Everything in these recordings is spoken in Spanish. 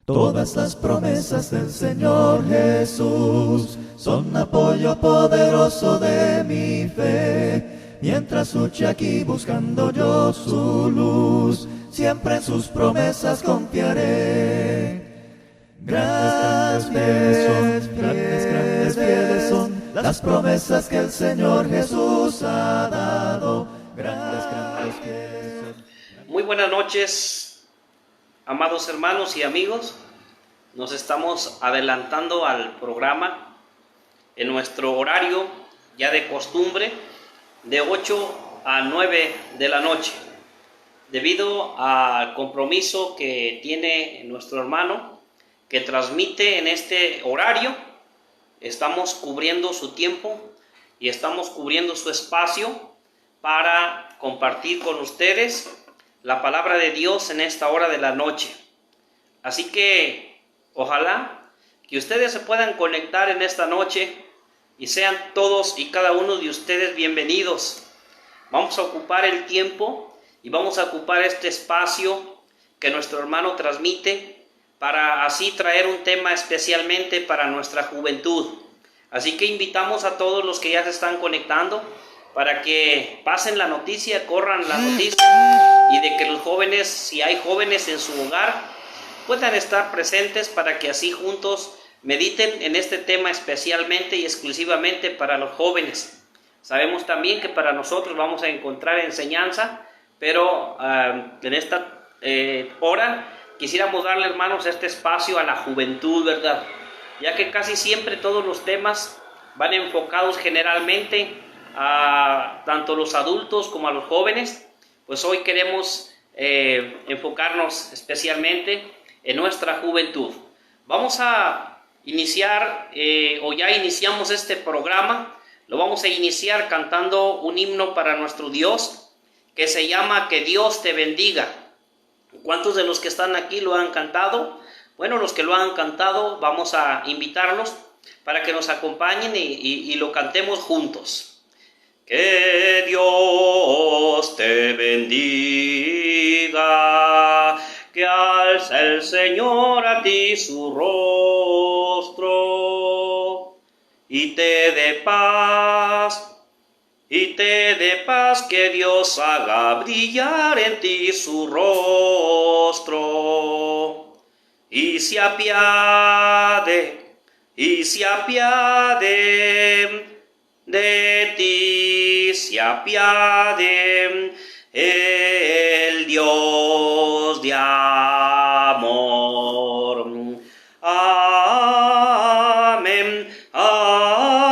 Todas las promesas del Señor Jesús son apoyo poderoso de mi fe. Mientras luche aquí buscando yo su luz, siempre en sus promesas confiaré. Grandes, fieles son las promesas que el Señor Jesús ha dado. Grandes, fieles son. Muy buenas noches, amados hermanos y amigos. Nos estamos adelantando al programa en nuestro horario ya de costumbre de 8 a 9 de la noche. Debido al compromiso que tiene nuestro hermano que transmite en este horario, estamos cubriendo su tiempo y estamos cubriendo su espacio para compartir con ustedes la palabra de Dios en esta hora de la noche. Así que ojalá que ustedes se puedan conectar en esta noche y sean todos y cada uno de ustedes bienvenidos. Vamos a ocupar el tiempo y vamos a ocupar este espacio que nuestro hermano transmite para así traer un tema especialmente para nuestra juventud. Así que invitamos a todos los que ya se están conectando para que pasen la noticia, corran la noticia, y de que los jóvenes, si hay jóvenes en su hogar, puedan estar presentes para que así juntos mediten en este tema especialmente y exclusivamente para los jóvenes. Sabemos también que para nosotros vamos a encontrar enseñanza, pero en esta hora quisiéramos darle, hermanos, este espacio a la juventud, ¿verdad? Ya que casi siempre todos los temas van enfocados generalmente a tanto los adultos como a los jóvenes. Pues hoy queremos enfocarnos especialmente en nuestra juventud. Vamos a iniciar, o ya iniciamos este programa, lo vamos a iniciar cantando un himno para nuestro Dios, que se llama Que Dios te bendiga. ¿Cuántos de los que están aquí lo han cantado? Bueno, los que lo han cantado, vamos a invitarlos para que nos acompañen y lo cantemos juntos. Que Dios te bendiga, que alce el Señor a ti su rostro y te dé paz, que Dios haga brillar en ti su rostro y se apiade de ti, se apiade el Dios de amor. Amén, amén,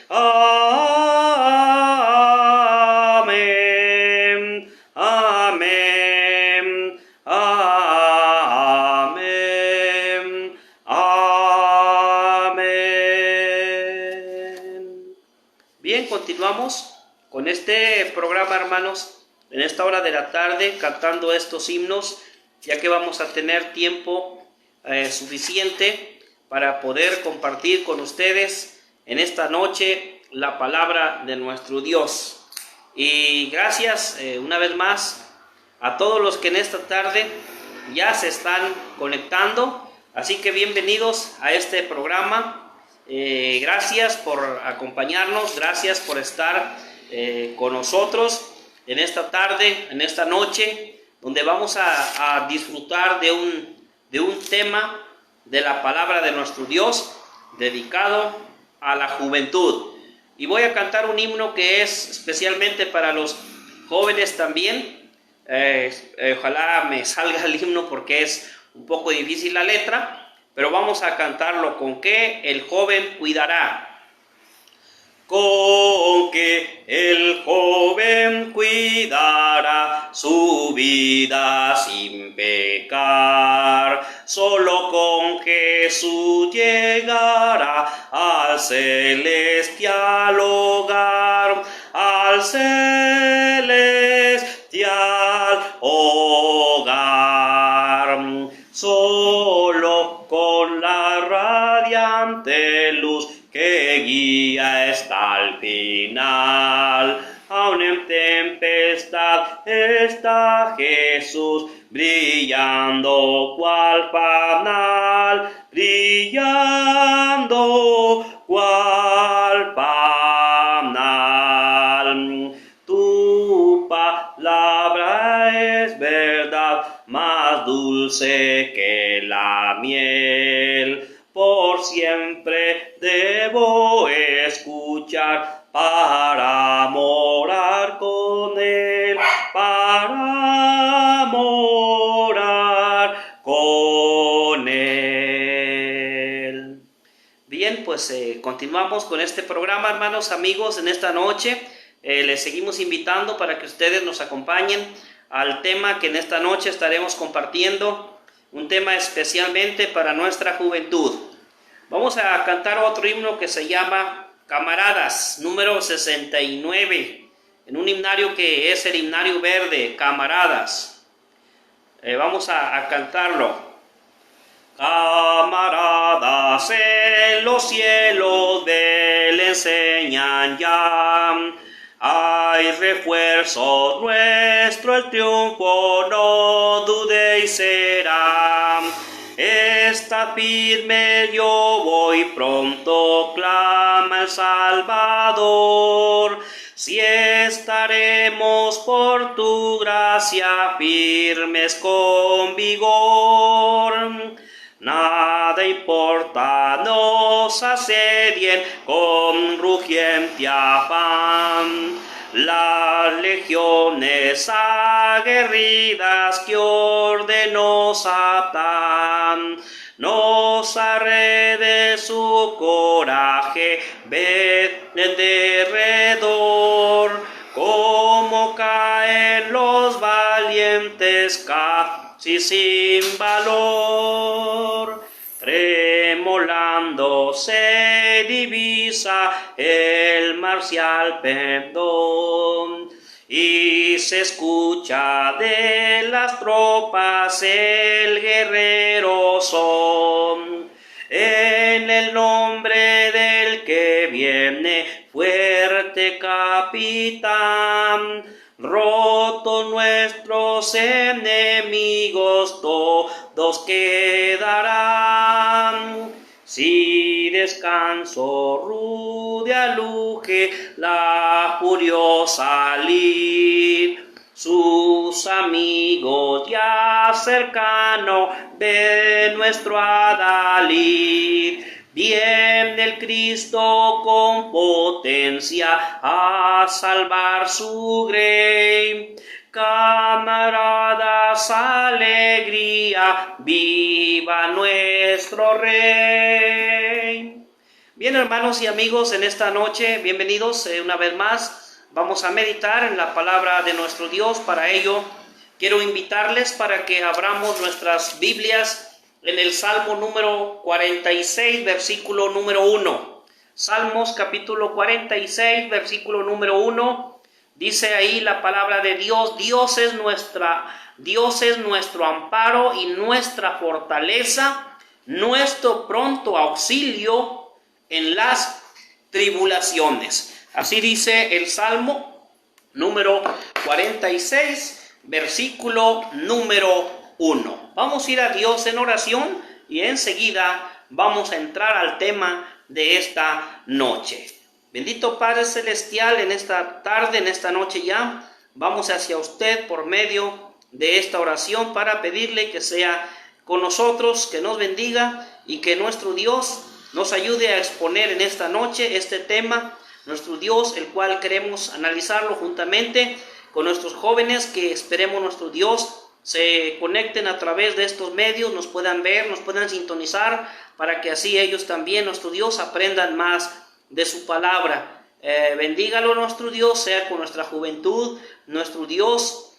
amén, amén, amén, amén. Bien, continuamos con este programa, hermanos, en esta hora de la tarde, cantando estos himnos, ya que vamos a tener tiempo suficiente para poder compartir con ustedes en esta noche la palabra de nuestro Dios. Y gracias una vez más a todos los que en esta tarde ya se están conectando, así que bienvenidos a este programa. Gracias por acompañarnos, gracias por estar con nosotros en esta tarde, en esta noche, donde vamos a disfrutar de un tema de la palabra de nuestro Dios dedicado a la juventud. Y voy a cantar un himno que es especialmente para los jóvenes también. Ojalá me salga el himno porque es un poco difícil la letra, pero vamos a cantarlo con que el joven cuidará. Con que el joven cuidará su vida sin pecar, solo con Jesús llegará al celestial hogar, al celestial hogar. Solo con la radiante luz que guía hasta el final, aun en tempestad está Jesús Jesús, brillando cual fanal, brillando cual fanal. Tu palabra es verdad, más dulce que la miel. Por siempre debo escuchar para morar con Él, para morar con Él. Bien, pues continuamos con este programa, hermanos, amigos, en esta noche. Les seguimos invitando para que ustedes nos acompañen al tema que en esta noche estaremos compartiendo, un tema especialmente para nuestra juventud. Vamos a cantar otro himno que se llama Camaradas, número 69, en un himnario que es el himnario verde, Camaradas. Vamos a cantarlo. Camaradas en los cielos le enseñan ya. Hay refuerzos, nuestro el triunfo no dudéis será. Estad firme, yo voy pronto, clama el Salvador. Si estaremos por tu gracia firmes con vigor. Nada importa, nos asedien con rugiente afán las legiones aguerridas que ordenó Satán. Nos arrede su coraje, ved en derredor, cómo caen los valientes casi sin valor. Tremolando se divisa el marcial pendón y se escucha de las tropas el guerrero son. En el nombre del que viene fuerte capitán, rotos nuestros enemigos todos quedarán. Si descanso rude aluje la furiosa lid, sus amigos ya cercano ven nuestro adalid. Viene el Cristo con potencia a salvar su grey. Camaradas, alegría, viva nuestro Rey. Bien, hermanos y amigos, en esta noche, bienvenidos una vez más. Vamos a meditar en la palabra de nuestro Dios. Para ello, quiero invitarles para que abramos nuestras Biblias en el Salmo número 46, versículo número 1. Salmos capítulo 46, versículo número 1. Dice ahí la palabra de Dios: Dios es nuestro amparo y nuestra fortaleza, nuestro pronto auxilio en las tribulaciones. Así dice el Salmo número 46, versículo número 1. Vamos a ir a Dios en oración y enseguida vamos a entrar al tema de esta noche. Bendito Padre Celestial, en esta tarde, en esta noche ya, vamos hacia usted por medio de esta oración para pedirle que sea con nosotros, que nos bendiga y que nuestro Dios nos ayude a exponer en esta noche este tema, nuestro Dios, el cual queremos analizarlo juntamente con nuestros jóvenes, que esperemos nuestro Dios se conecten a través de estos medios, nos puedan ver, nos puedan sintonizar, para que así ellos también, nuestro Dios, aprendan más de su palabra. Bendígalo nuestro Dios, sea con nuestra juventud, nuestro Dios,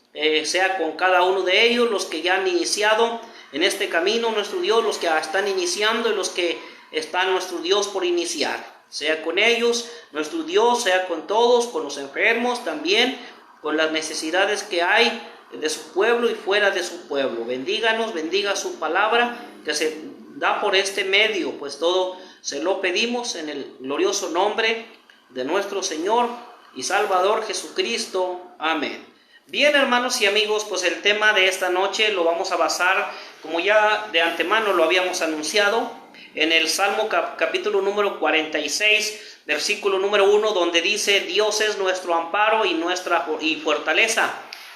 sea con cada uno de ellos, los que ya han iniciado en este camino, nuestro Dios, los que están iniciando y los que están, nuestro Dios, por iniciar. Sea con ellos, nuestro Dios, sea con todos, con los enfermos también, con las necesidades que hay de su pueblo y fuera de su pueblo. Bendíganos, bendiga su palabra que se da por este medio, pues todo se lo pedimos en el glorioso nombre de nuestro Señor y Salvador Jesucristo. Amén. Bien, hermanos y amigos, pues el tema de esta noche lo vamos a basar, como ya de antemano lo habíamos anunciado, en el Salmo capítulo número 46, versículo número 1, donde dice: Dios es nuestro amparo y fortaleza,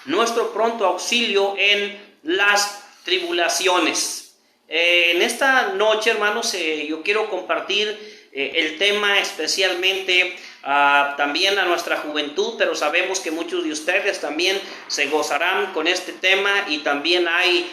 nuestro pronto auxilio en las tribulaciones. En esta noche, hermanos, yo quiero compartir el tema especialmente también a nuestra juventud, pero sabemos que muchos de ustedes también se gozarán con este tema y también hay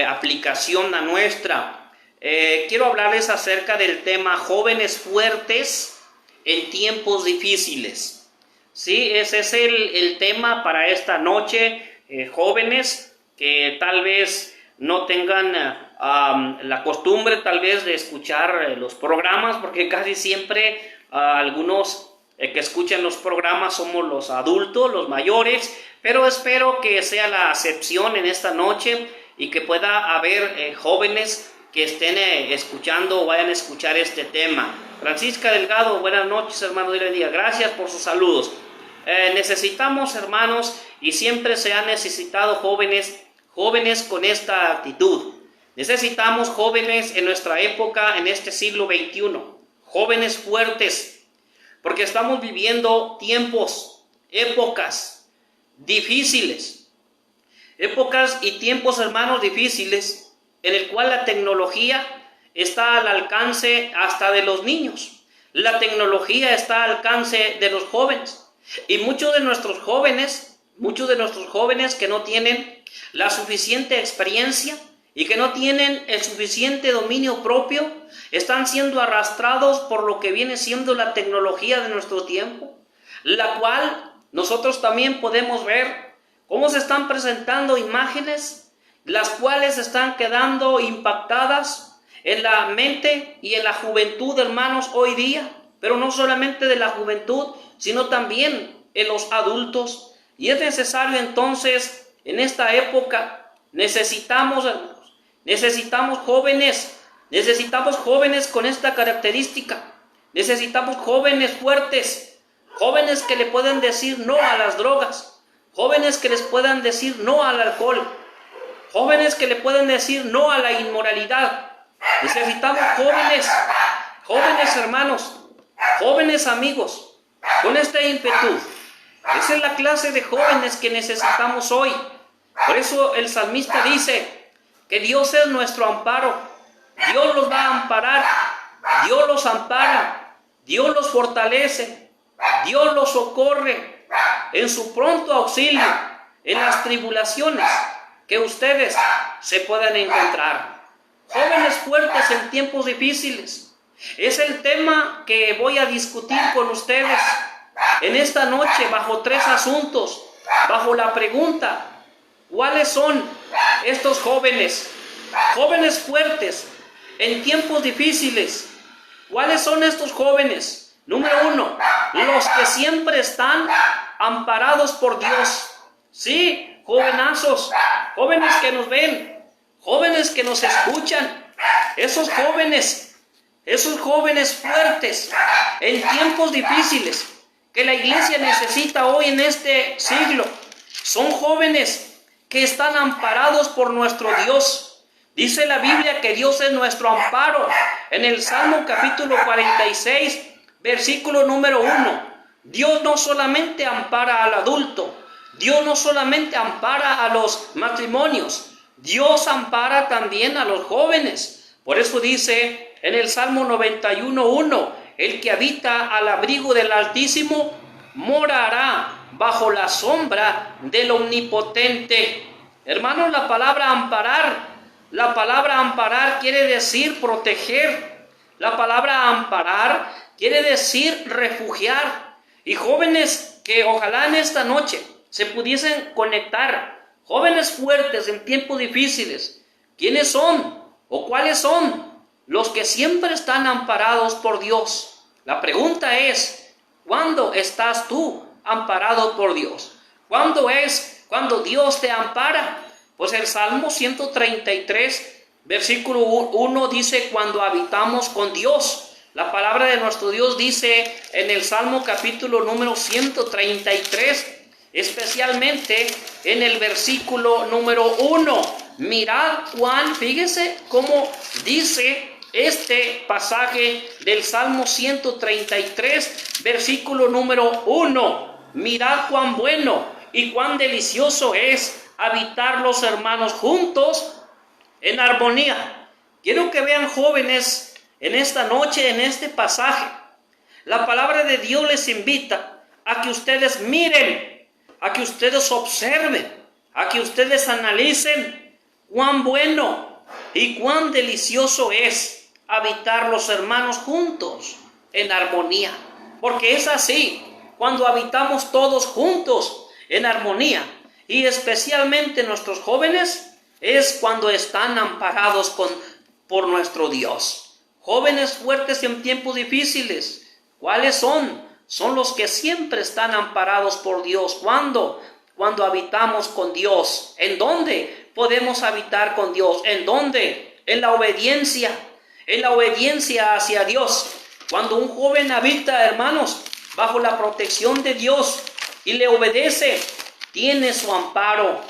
aplicación a nuestra. Quiero hablarles acerca del tema jóvenes fuertes en tiempos difíciles. Sí, ese es el tema para esta noche. Jóvenes que tal vez no tengan la costumbre tal vez de escuchar los programas, porque casi siempre algunos que escuchan los programas somos los adultos, los mayores, pero espero que sea la excepción en esta noche y que pueda haber jóvenes que estén escuchando o vayan a escuchar este tema. Francisca Delgado, buenas noches, hermano, Dios le bendiga. Gracias por sus saludos. Necesitamos, hermanos, y siempre se han necesitado jóvenes con esta actitud. Necesitamos jóvenes en nuestra época, en este siglo XXI, jóvenes fuertes, porque estamos viviendo épocas difíciles, épocas y tiempos, hermanos, difíciles, en el cual la tecnología está al alcance hasta de los niños. La tecnología está al alcance de los jóvenes, y muchos de nuestros jóvenes que no tienen la suficiente experiencia y que no tienen el suficiente dominio propio, están siendo arrastrados por lo que viene siendo la tecnología de nuestro tiempo, la cual nosotros también podemos ver cómo se están presentando imágenes, las cuales están quedando impactadas en la mente y en la juventud, hermanos, hoy día, pero no solamente de la juventud, sino también en los adultos. Y es necesario entonces, en esta época, necesitamos jóvenes con esta característica. Necesitamos jóvenes fuertes, jóvenes que le puedan decir no a las drogas, jóvenes que les puedan decir no al alcohol, jóvenes que le puedan decir no a la inmoralidad. Necesitamos jóvenes hermanos, jóvenes amigos, con esta ímpetu. Esa es la clase de jóvenes que necesitamos hoy. Por eso el salmista dice que Dios es nuestro amparo. Dios los va a amparar, Dios los ampara, Dios los fortalece, Dios los socorre en su pronto auxilio en las tribulaciones que ustedes se puedan encontrar. Jóvenes fuertes en tiempos difíciles. Es el tema que voy a discutir con ustedes en esta noche bajo tres asuntos, bajo la pregunta: ¿cuáles son estos jóvenes fuertes en tiempos difíciles? ¿Cuáles son estos jóvenes? Número uno, los que siempre están amparados por Dios. Sí, jovenazos, jóvenes que nos ven, jóvenes que nos escuchan, esos jóvenes fuertes en tiempos difíciles que la iglesia necesita hoy en este siglo. Son jóvenes que están amparados por nuestro Dios. Dice la Biblia que Dios es nuestro amparo. En el Salmo capítulo 46, versículo número 1. Dios no solamente ampara al adulto, Dios no solamente ampara a los matrimonios, Dios ampara también a los jóvenes. Por eso dice en el Salmo 91:1, el que habita al abrigo del Altísimo morará bajo la sombra del Omnipotente. Hermanos, la palabra amparar quiere decir proteger. La palabra amparar quiere decir refugiar. Y jóvenes que ojalá en esta noche se pudiesen conectar, jóvenes fuertes en tiempos difíciles, ¿quiénes son o cuáles son los que siempre están amparados por Dios? La pregunta es: ¿cuándo estás tú amparado por Dios? ¿Cuándo es cuando Dios te ampara? Pues el Salmo 133, versículo 1 dice: cuando habitamos con Dios. La palabra de nuestro Dios dice en el Salmo capítulo número 133, especialmente en el versículo número 1. Mirad cuán, fíjese cómo dice este pasaje del Salmo 133, versículo número 1. Mirad cuán bueno y cuán delicioso es habitar los hermanos juntos en armonía. Quiero que vean, jóvenes, en esta noche, en este pasaje, la palabra de Dios les invita a que ustedes miren, a que ustedes observen, a que ustedes analicen cuán bueno y cuán delicioso es habitar los hermanos juntos en armonía. Porque es así, cuando habitamos todos juntos en armonía, y especialmente nuestros jóvenes, es cuando están amparados por nuestro Dios. Jóvenes fuertes en tiempos difíciles, ¿cuáles son? Son los que siempre están amparados por Dios. ¿Cuándo? Cuando habitamos con Dios. ¿En dónde podemos habitar con Dios? ¿En dónde? En la obediencia hacia Dios. Cuando un joven habita, hermanos, bajo la protección de Dios y le obedece, tiene su amparo,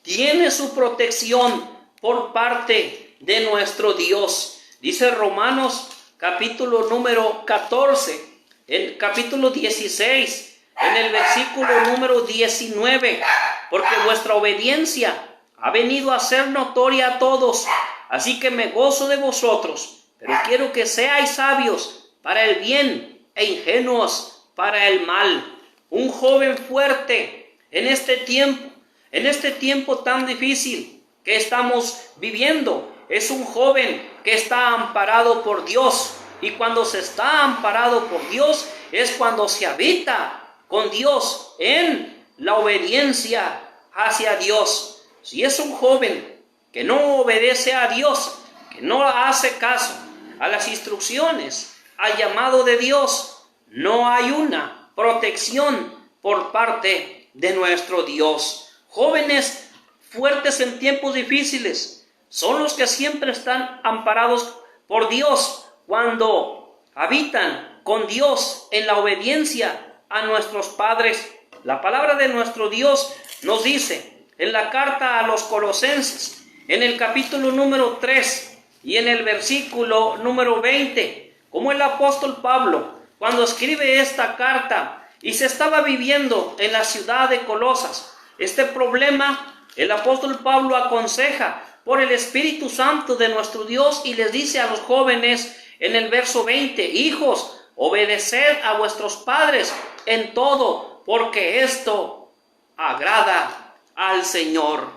tiene su protección por parte de nuestro Dios. Dice Romanos capítulo número 14, el capítulo 16, en el versículo número 19, porque vuestra obediencia ha venido a ser notoria a todos, así que me gozo de vosotros, pero quiero que seáis sabios para el bien e ingenuos para el mal. Un joven fuerte en este tiempo tan difícil que estamos viviendo, es un joven que está amparado por Dios. Y cuando se está amparado por Dios, es cuando se habita con Dios en la obediencia hacia Dios. Si es un joven que no obedece a Dios, que no hace caso a las instrucciones, al llamado de Dios, no hay una protección por parte de nuestro Dios. Jóvenes fuertes en tiempos difíciles son los que siempre están amparados por Dios cuando habitan con Dios en la obediencia a nuestros padres. La palabra de nuestro Dios nos dice en la carta a los Colosenses, en el capítulo número 3 y en el versículo número 20, como el apóstol Pablo, cuando escribe esta carta y se estaba viviendo en la ciudad de Colosas este problema, el apóstol Pablo aconseja por el Espíritu Santo de nuestro Dios y les dice a los jóvenes en el verso 20, hijos, obedeced a vuestros padres en todo, porque esto agrada al Señor.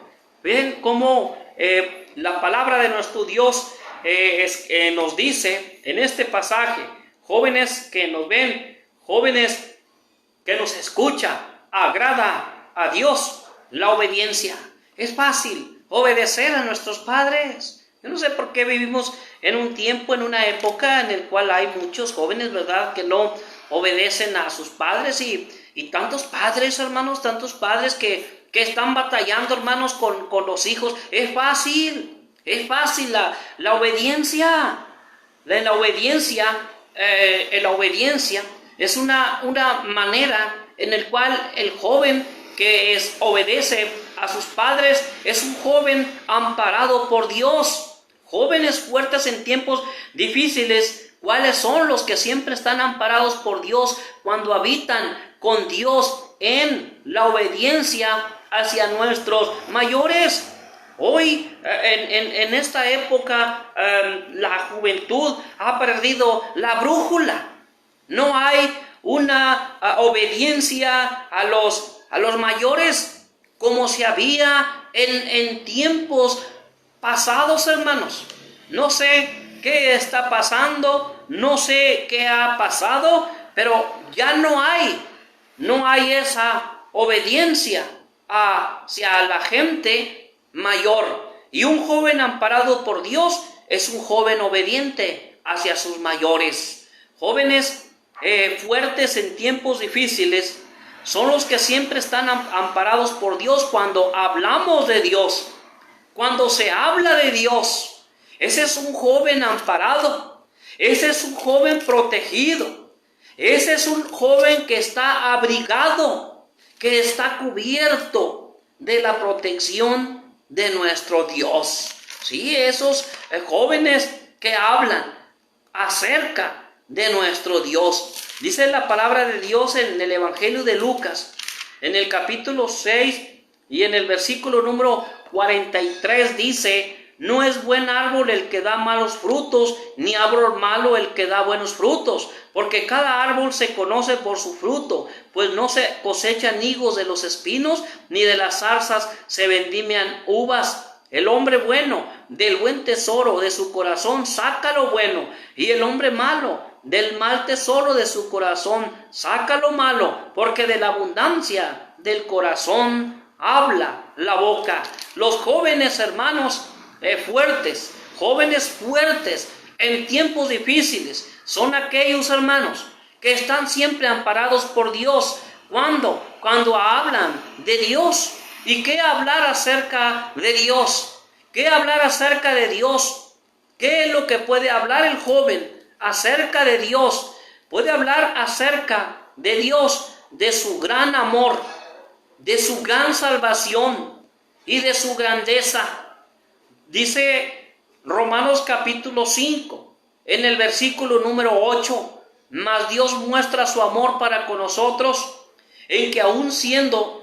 ¿Ven cómo la palabra de nuestro Dios nos dice en este pasaje? Jóvenes que nos ven, jóvenes que nos escuchan, agrada a Dios la obediencia. Es fácil obedecer a nuestros padres. Yo no sé por qué vivimos en un tiempo, en una época en el cual hay muchos jóvenes, ¿verdad?, que no obedecen a sus padres y tantos padres, hermanos, tantos padres que están batallando, hermanos, con los hijos. Es fácil la obediencia. La obediencia es una manera en la cual el joven que obedece a sus padres es un joven amparado por Dios. Jóvenes fuertes en tiempos difíciles, ¿cuáles son los que siempre están amparados por Dios cuando habitan con Dios en la obediencia hacia nuestros mayores? Hoy, en esta época, la juventud ha perdido la brújula. No hay una obediencia a los mayores como se había en tiempos pasados, hermanos. No sé qué está pasando, no sé qué ha pasado, pero ya no hay esa obediencia hacia la gente mayor. Y un joven amparado por Dios es un joven obediente hacia sus mayores. Jóvenes fuertes en tiempos difíciles son los que siempre están amparados por Dios cuando hablamos de Dios, cuando se habla de Dios. Ese es un joven amparado, ese es un joven protegido, ese es un joven que está abrigado, que está cubierto de la protección de nuestro Dios. Sí, esos jóvenes que hablan acerca de nuestro Dios. Dice la palabra de Dios en el Evangelio de Lucas, en el capítulo 6 y en el versículo número 43 dice: no es buen árbol el que da malos frutos, ni árbol malo el que da buenos frutos, porque cada árbol se conoce por su fruto, pues no se cosechan higos de los espinos, ni de las zarzas se vendimian uvas. El hombre bueno del buen tesoro de su corazón saca lo bueno, y el hombre malo del mal tesoro de su corazón saca lo malo, porque de la abundancia del corazón habla la boca. Los jóvenes hermanos jóvenes fuertes en tiempos difíciles, son aquellos hermanos que están siempre amparados por Dios. Cuando hablan de Dios. ¿Y qué hablar acerca de Dios? ¿Qué hablar acerca de Dios? ¿Qué es lo que puede hablar el joven acerca de Dios? Puede hablar acerca de Dios, de su gran amor, de su gran salvación y de su grandeza. Dice Romanos capítulo 5, en el versículo número 8, mas Dios muestra su amor para con nosotros, en que aun siendo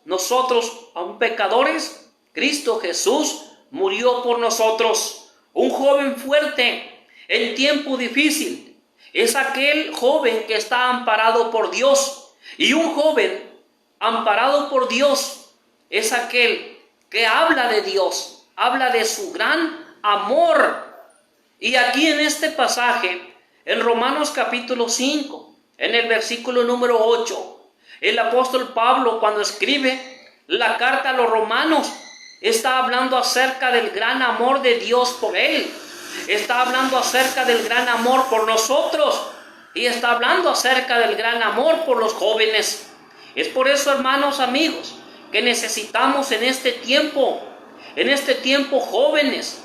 nosotros aún pecadores, Cristo Jesús murió por nosotros. Un joven fuerte en tiempo difícil es aquel joven que está amparado por Dios. Y un joven amparado por Dios es aquel que habla de Dios, habla de su gran amor. Y aquí en este pasaje, en Romanos capítulo 5, en el versículo número 8, el apóstol Pablo, cuando escribe la carta a los romanos, está hablando acerca del gran amor de Dios por él. Está hablando acerca del gran amor por nosotros. Y está hablando acerca del gran amor por los jóvenes. Es por eso, hermanos, amigos, que necesitamos en este tiempo jóvenes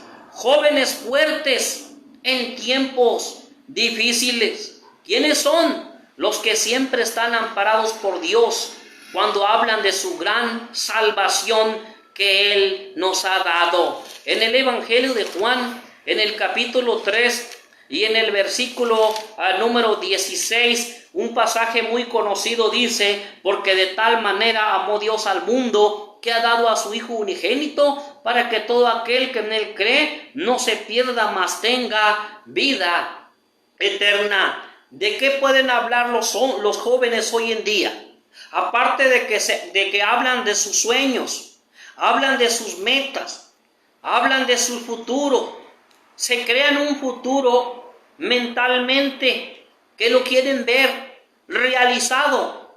fuertes en tiempos difíciles. ¿Quiénes son? Los que siempre están amparados por Dios cuando hablan de su gran salvación que Él nos ha dado. En el Evangelio de Juan, en el capítulo 3 y en el versículo número 16, un pasaje muy conocido dice: porque de tal manera amó Dios al mundo, que ha dado a su Hijo unigénito, para que todo aquel que en Él cree no se pierda, mas tenga vida eterna. ¿De qué pueden hablar los jóvenes hoy en día? Aparte de que hablan de sus sueños, hablan de sus metas, hablan de su futuro, se crean un futuro mentalmente que lo quieren ver realizado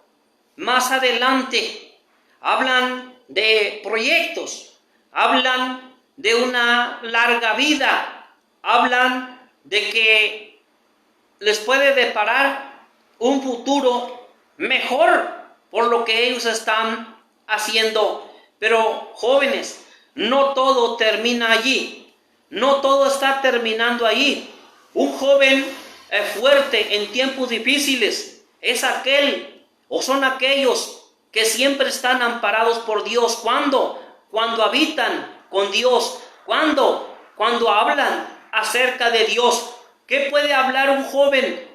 más adelante. Hablan de proyectos, hablan de una larga vida, hablan de que les puede deparar un futuro mejor por lo que ellos están haciendo. Pero jóvenes, no todo termina allí, no todo está terminando allí. Un joven fuerte en tiempos difíciles es aquel o son aquellos que siempre están amparados por Dios. ¿Cuándo? Cuando habitan con Dios, cuando hablan acerca de Dios. ¿Qué puede hablar un joven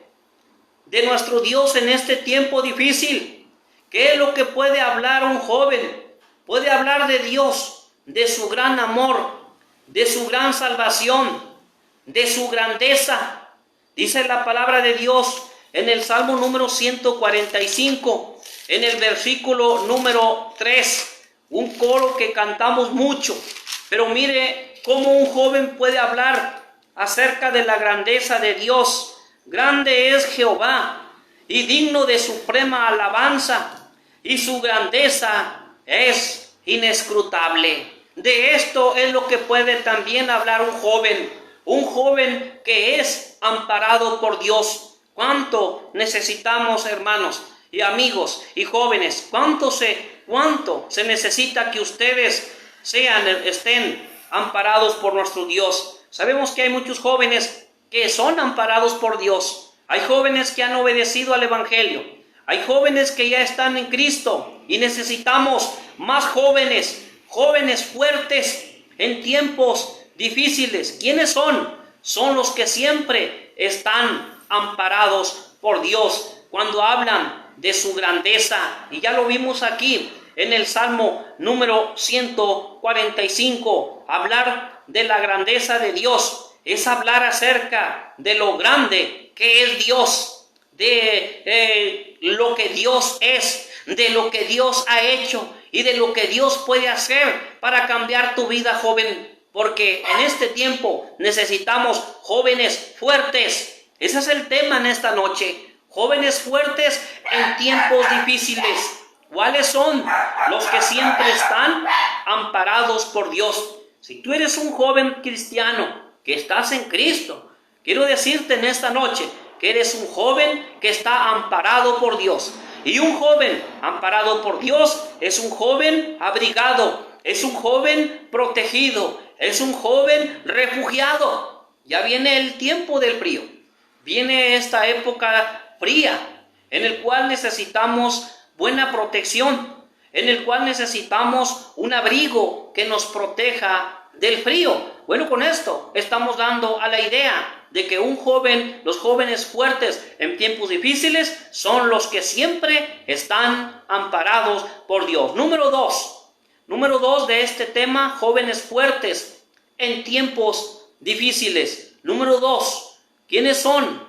de nuestro Dios en este tiempo difícil? ¿Qué es lo que puede hablar un joven? Puede hablar de Dios, de su gran amor, de su gran salvación, de su grandeza. Dice la palabra de Dios en el Salmo número 145, en el versículo número 3, un coro que cantamos mucho. Pero mire cómo un joven puede hablar acerca de la grandeza de Dios. Grande es Jehová y digno de suprema alabanza, y su grandeza es inescrutable. De esto es lo que puede también hablar un joven que es amparado por Dios. ¿Cuánto necesitamos, hermanos y amigos y jóvenes? ¿Cuánto se necesita que ustedes estén amparados por nuestro Dios? Sabemos que hay muchos jóvenes que son amparados por Dios. Hay jóvenes que han obedecido al Evangelio. Hay jóvenes que ya están en Cristo y necesitamos más jóvenes, jóvenes fuertes en tiempos difíciles. ¿Quiénes son? Son los que siempre están amparados por Dios cuando hablan de su grandeza. Y ya lo vimos aquí en el Salmo número 145. Hablar de la grandeza de Dios es hablar acerca de lo grande que es Dios, de lo que Dios es, de lo que Dios ha hecho y de lo que Dios puede hacer para cambiar tu vida, joven. Porque en este tiempo necesitamos jóvenes fuertes. Ese es el tema en esta noche. Jóvenes fuertes en tiempos difíciles. ¿Cuáles son? Los que siempre están amparados por Dios. Si tú eres un joven cristiano que estás en Cristo, quiero decirte en esta noche que eres un joven que está amparado por Dios. Y un joven amparado por Dios es un joven abrigado, es un joven protegido, es un joven refugiado. Ya viene el tiempo del frío. Viene esta época fría en el cual necesitamos buena protección, en el cual necesitamos un abrigo que nos proteja del frío. Bueno, con esto estamos dando a la idea de que un joven, los jóvenes fuertes en tiempos difíciles son los que siempre están amparados por Dios. Número dos de este tema, jóvenes fuertes en tiempos difíciles. Número 2, ¿quiénes son?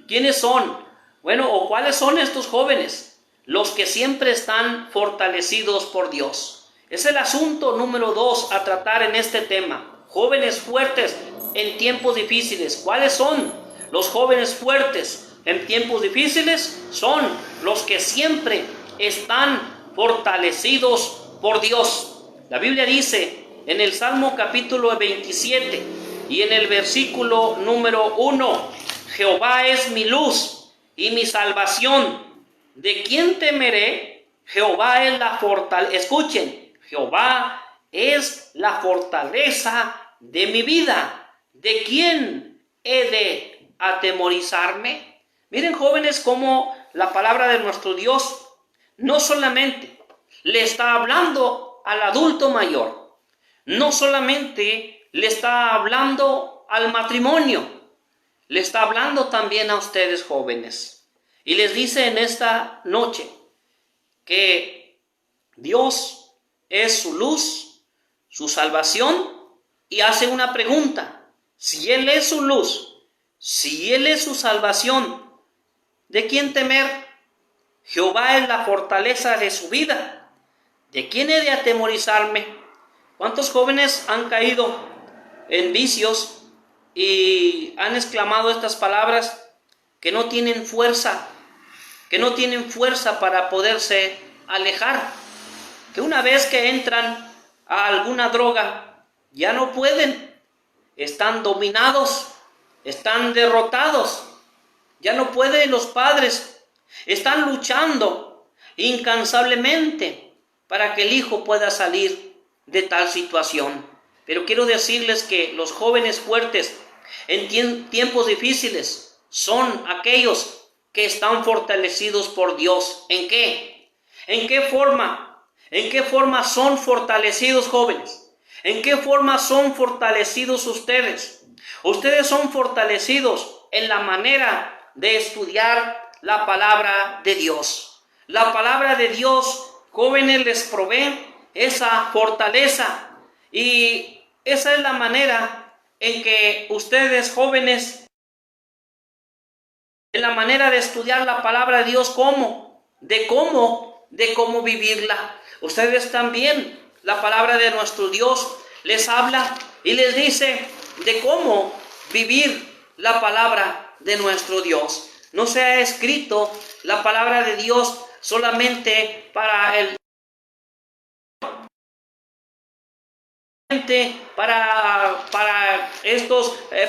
¿Quiénes son? Bueno, o ¿cuáles son estos jóvenes? Los que siempre están fortalecidos por Dios. Es el asunto número 2 a tratar en este tema. Jóvenes fuertes en tiempos difíciles. ¿Cuáles son? Los jóvenes fuertes en tiempos difíciles son los que siempre están fortalecidos por Dios. La Biblia dice en el Salmo capítulo 27 y en el versículo número 1, Jehová es mi luz y mi salvación. ¿De quién temeré? Jehová es la fortaleza. Escuchen, Jehová es la fortaleza de mi vida. ¿De quién he de atemorizarme? Miren, jóvenes, cómo la palabra de nuestro Dios no solamente le está hablando al adulto mayor, no solamente le está hablando al matrimonio, le está hablando también a ustedes, jóvenes. Y les dice en esta noche que Dios es su luz, su salvación, y hace una pregunta. Si Él es su luz, si Él es su salvación, ¿de quién temer? Jehová es la fortaleza de su vida. ¿De quién he de atemorizarme? ¿Cuántos jóvenes han caído en vicios y han exclamado estas palabras que no tienen fuerza, para poderse alejar? Que una vez que entran a alguna droga, ya no pueden, están dominados, están derrotados, ya no pueden los padres, están luchando incansablemente para que el hijo pueda salir de tal situación. Pero quiero decirles que los jóvenes fuertes en tiempos difíciles son aquellos que están fortalecidos por Dios. ¿En qué? ¿En qué forma? ¿En qué forma son fortalecidos, jóvenes? ¿En qué forma son fortalecidos ustedes? Ustedes son fortalecidos en la manera de estudiar la palabra de Dios. La palabra de Dios, jóvenes, les provee esa fortaleza, y esa es la manera en que ustedes, jóvenes, en la manera de estudiar la palabra de Dios, de cómo vivirla. Ustedes también, la palabra de nuestro Dios les habla y les dice de cómo vivir la palabra de nuestro Dios. No se ha escrito la palabra de Dios solamente para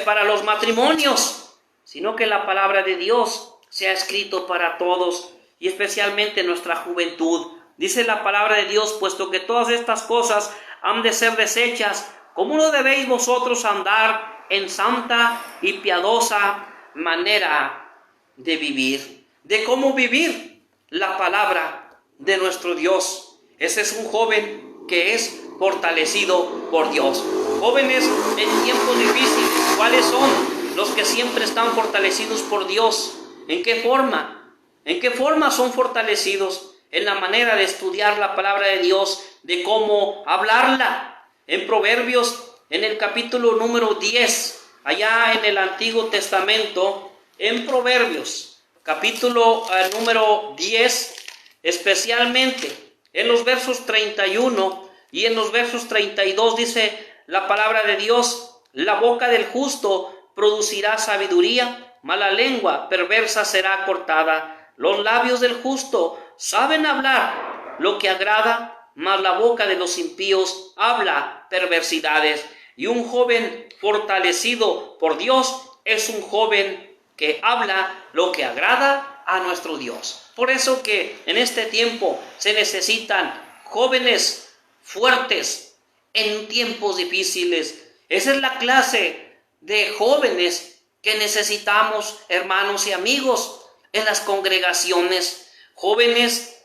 para los matrimonios, sino que la palabra de Dios se ha escrito para todos, y especialmente nuestra juventud. Dice la palabra de Dios: puesto que todas estas cosas han de ser desechas, ¿cómo no debéis vosotros andar en santa y piadosa manera de vivir? ¿De cómo vivir? la palabra de nuestro Dios. Ese es un joven que es fortalecido por Dios. Jóvenes en tiempos difíciles, ¿cuáles son los que siempre están fortalecidos por Dios? ¿En qué forma? ¿En qué forma son fortalecidos? En la manera de estudiar la palabra de Dios, de cómo hablarla. En Proverbios, en el capítulo número 10, allá en el Antiguo Testamento, en Proverbios, capítulo número 10, especialmente en los versos 31 y en los versos 32 dice la palabra de Dios: la boca del justo producirá sabiduría, mala lengua perversa será cortada. Los labios del justo saben hablar lo que agrada, mas la boca de los impíos habla perversidades. Y un joven fortalecido por Dios es un joven que habla lo que agrada a nuestro Dios. Por eso que en este tiempo se necesitan jóvenes fuertes en tiempos difíciles. Esa es la clase de jóvenes que necesitamos, hermanos y amigos, en las congregaciones. Jóvenes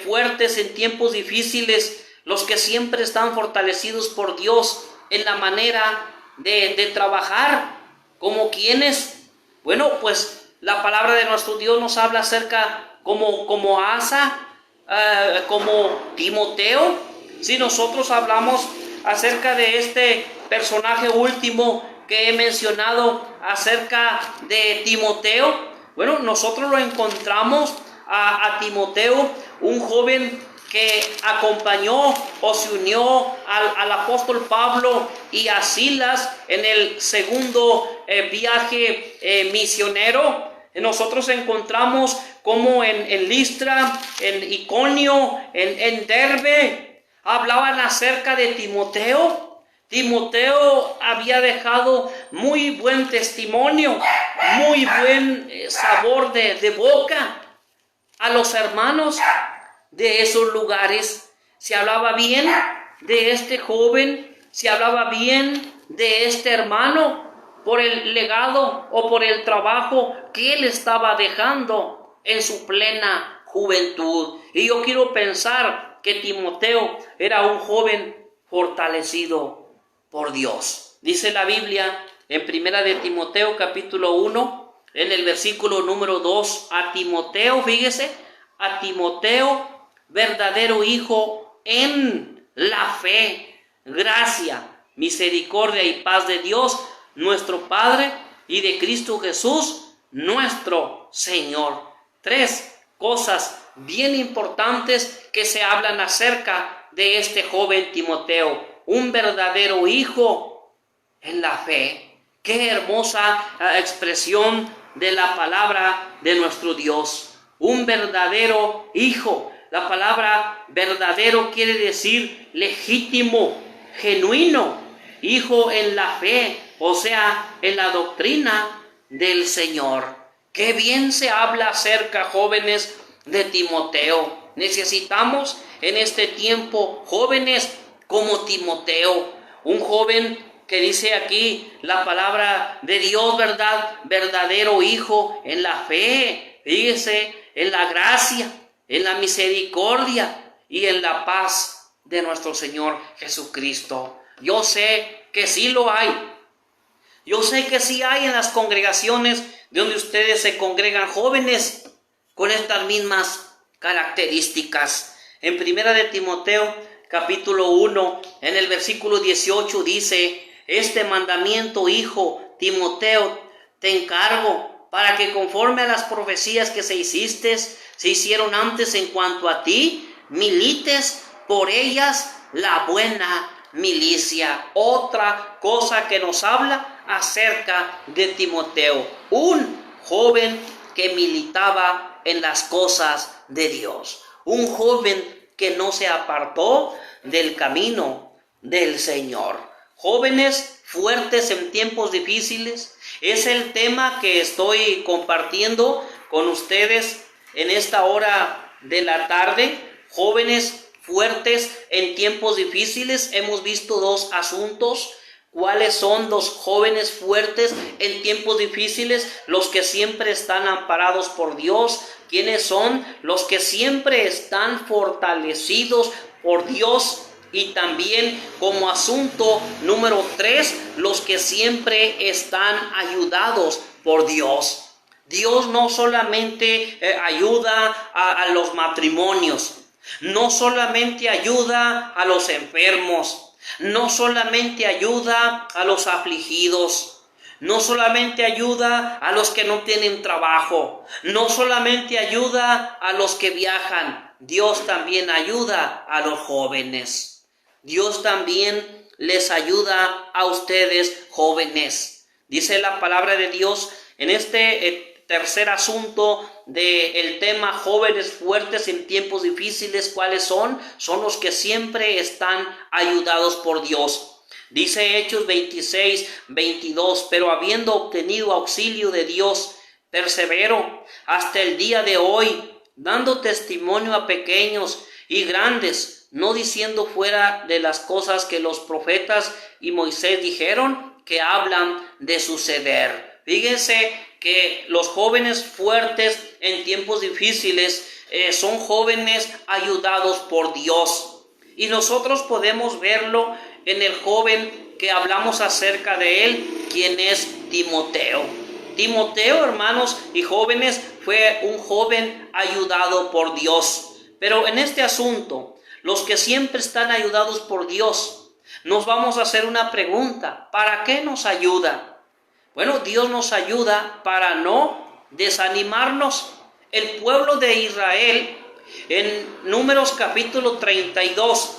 fuertes en tiempos difíciles, los que siempre están fortalecidos por Dios en la manera de trabajar. ¿Como quienes? Bueno, pues la palabra de nuestro Dios nos habla acerca como Asa, como Timoteo. Si nosotros hablamos acerca de este personaje último que he mencionado, acerca de Timoteo, bueno, nosotros lo encontramos a Timoteo, un joven que acompañó o se unió al apóstol Pablo y a Silas en el segundo viaje misionero. Nosotros encontramos como en Listra, en Iconio, en Derbe, hablaban acerca de Timoteo. Timoteo había dejado muy buen testimonio, muy buen sabor de boca a los hermanos de esos lugares. Se hablaba bien de este joven, se hablaba bien de este hermano por el legado o por el trabajo que él estaba dejando en su plena juventud. Y yo quiero pensar que Timoteo era un joven fortalecido por Dios. Dice la Biblia en primera de Timoteo capítulo 1, en el versículo número 2, a Timoteo, fíjese, a Timoteo, verdadero hijo en la fe, gracia, misericordia y paz de Dios, nuestro Padre, y de Cristo Jesús, nuestro Señor. 3 cosas bien importantes que se hablan acerca de este joven Timoteo. Un verdadero hijo en la fe. Qué hermosa expresión de la palabra de nuestro Dios. Un verdadero hijo. La palabra verdadero quiere decir legítimo, genuino. Hijo en la fe, o sea, en la doctrina del Señor. Qué bien se habla acerca, jóvenes, de Timoteo. Necesitamos en este tiempo jóvenes como Timoteo, un joven que dice aquí la palabra de Dios, ¿verdad? Verdadero hijo en la fe, fíjese, en la gracia, en la misericordia y en la paz de nuestro Señor Jesucristo. Yo sé que sí lo hay. Yo sé que sí hay en las congregaciones donde ustedes se congregan jóvenes con estas mismas características. En primera de Timoteo capítulo 1, en el versículo 18 dice: este mandamiento, hijo Timoteo, te encargo para que conforme a las profecías que se hicieron antes en cuanto a ti, milites por ellas la buena milicia. Otra cosa que nos habla acerca de Timoteo, un joven que militaba en las cosas de Dios, un joven que no se apartó del camino del Señor. Jóvenes fuertes en tiempos difíciles es el tema que estoy compartiendo con ustedes en esta hora de la tarde. Jóvenes fuertes en tiempos difíciles. Hemos visto 2 asuntos. ¿Cuáles son los jóvenes fuertes en tiempos difíciles? Los que siempre están amparados por Dios. ¿Quiénes son? Los que siempre están fortalecidos por Dios. Y también como asunto número 3, los que siempre están ayudados por Dios. Dios no solamente ayuda a los matrimonios, no solamente ayuda a los enfermos, no solamente ayuda a los afligidos, no solamente ayuda a los que no tienen trabajo, no solamente ayuda a los que viajan, Dios también ayuda a los jóvenes. Dios también les ayuda a ustedes, jóvenes. Dice la palabra de Dios en este tercer asunto del tema jóvenes fuertes en tiempos difíciles. ¿Cuáles son? Son los que siempre están ayudados por Dios. Dice Hechos 26:22, pero habiendo obtenido auxilio de Dios, persevero hasta el día de hoy, dando testimonio a pequeños y grandes, no diciendo fuera de las cosas que los profetas y Moisés dijeron, que hablan de suceder. Fíjense que los jóvenes fuertes en tiempos difíciles son jóvenes ayudados por Dios. Y nosotros podemos verlo en el joven que hablamos acerca de él, quien es Timoteo. Timoteo, hermanos y jóvenes, fue un joven ayudado por Dios. Pero en este asunto, los que siempre están ayudados por Dios, nos vamos a hacer una pregunta: ¿para qué nos ayuda? Bueno, Dios nos ayuda para no desanimarnos. El pueblo de Israel, en Números capítulo 32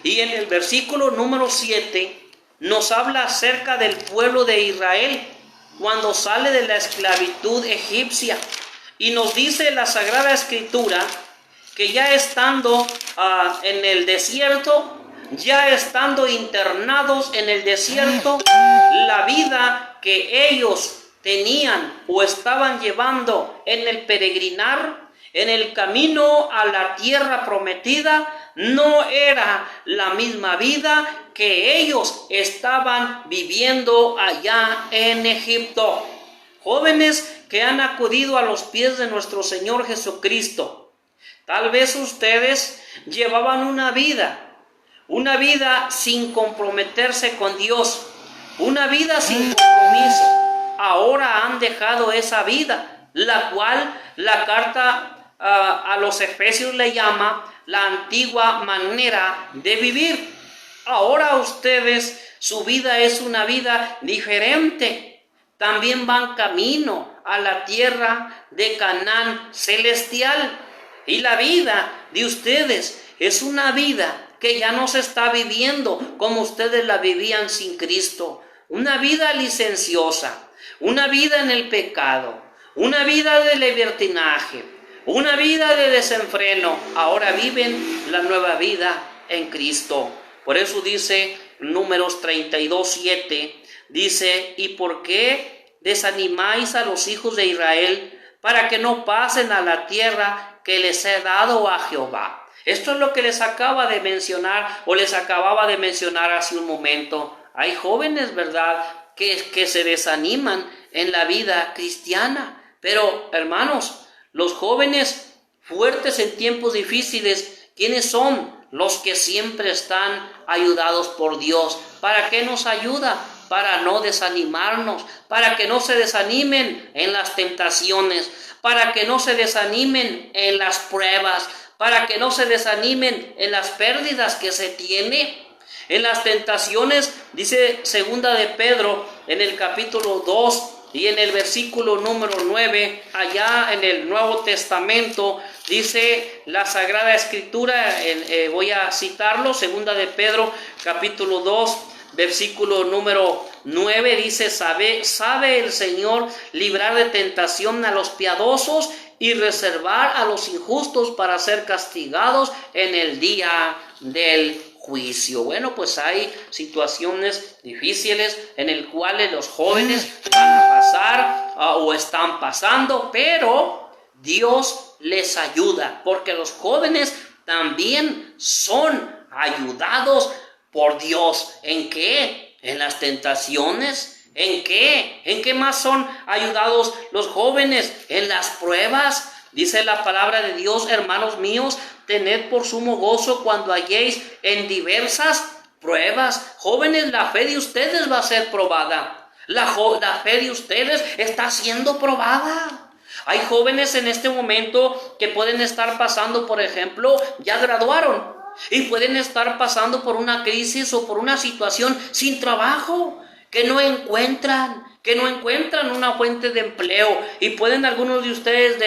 y en el versículo número 7, nos habla acerca del pueblo de Israel cuando sale de la esclavitud egipcia. Y nos dice la Sagrada Escritura que ya estando en el desierto, ya estando internados en el desierto, la vida que ellos tenían o estaban llevando en el peregrinar, en el camino a la tierra prometida, no era la misma vida que ellos estaban viviendo allá en Egipto. Jóvenes que han acudido a los pies de nuestro Señor Jesucristo, tal vez ustedes llevaban una vida sin comprometerse con Dios, una vida sin compromiso. Ahora han dejado esa vida, la cual la carta a los Efesios le llama la antigua manera de vivir. Ahora ustedes, su vida es una vida diferente. También van camino a la tierra de Canaán celestial. Y la vida de ustedes es una vida que ya no se está viviendo como ustedes la vivían sin Cristo. Una vida licenciosa, una vida en el pecado, una vida de libertinaje, una vida de desenfreno. Ahora viven la nueva vida en Cristo. Por eso dice Números 32:7, dice: ¿y por qué desanimáis a los hijos de Israel para que no pasen a la tierra que les he dado a Jehová? Esto es lo que les acaba de mencionar o les acababa de mencionar hace un momento. Hay jóvenes, ¿verdad?, que se desaniman en la vida cristiana. Pero, hermanos, los jóvenes fuertes en tiempos difíciles, ¿quiénes son? Los que siempre están ayudados por Dios. ¿Para qué nos ayuda? Para no desanimarnos, para que no se desanimen en las tentaciones, para que no se desanimen en las pruebas, para que no se desanimen en las pérdidas que se tiene, en las tentaciones. Dice segunda de Pedro en el capítulo 2 y en el versículo número 9, allá en el Nuevo Testamento, dice la Sagrada Escritura, voy a citarlo, segunda de Pedro capítulo 2, versículo número 9, dice: sabe el Señor librar de tentación a los piadosos y reservar a los injustos para ser castigados en el día del juicio. Bueno, pues hay situaciones difíciles en las cuales los jóvenes van a pasar o están pasando, pero Dios les ayuda, porque los jóvenes también son ayudados por Dios. ¿En qué? En las tentaciones. ¿En qué? ¿En qué más son ayudados los jóvenes? En las pruebas. Dice la palabra de Dios, hermanos míos, tened por sumo gozo cuando halléis en diversas pruebas. Jóvenes, la fe de ustedes va a ser probada. La fe de ustedes está siendo probada. Hay jóvenes en este momento que pueden estar pasando, por ejemplo, ya graduaron y pueden estar pasando por una crisis o por una situación sin trabajo, que no encuentran una fuente de empleo, y pueden algunos de ustedes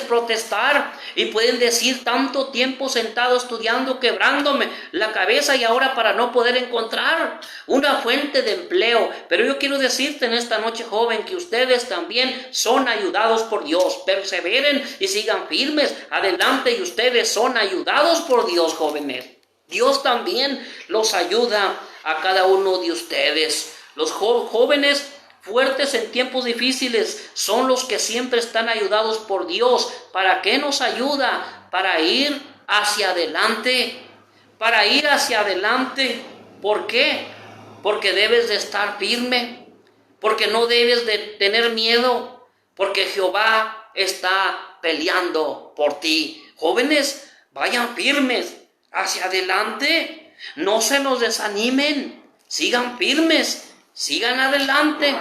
protestar y pueden decir: tanto tiempo sentado estudiando, quebrándome la cabeza, y ahora para no poder encontrar una fuente de empleo. Pero yo quiero decirte en esta noche, joven, que ustedes también son ayudados por Dios. Perseveren y sigan firmes adelante, y ustedes son ayudados por Dios, jóvenes. Dios también los ayuda a cada uno de ustedes. Los jóvenes fuertes en tiempos difíciles son los que siempre están ayudados por Dios. ¿Para qué nos ayuda? Para ir hacia adelante. Para ir hacia adelante. ¿Por qué? Porque debes de estar firme. Porque no debes de tener miedo. Porque Jehová está peleando por ti. Jóvenes, vayan firmes hacia adelante. No se nos desanimen. Sigan firmes. Sigan adelante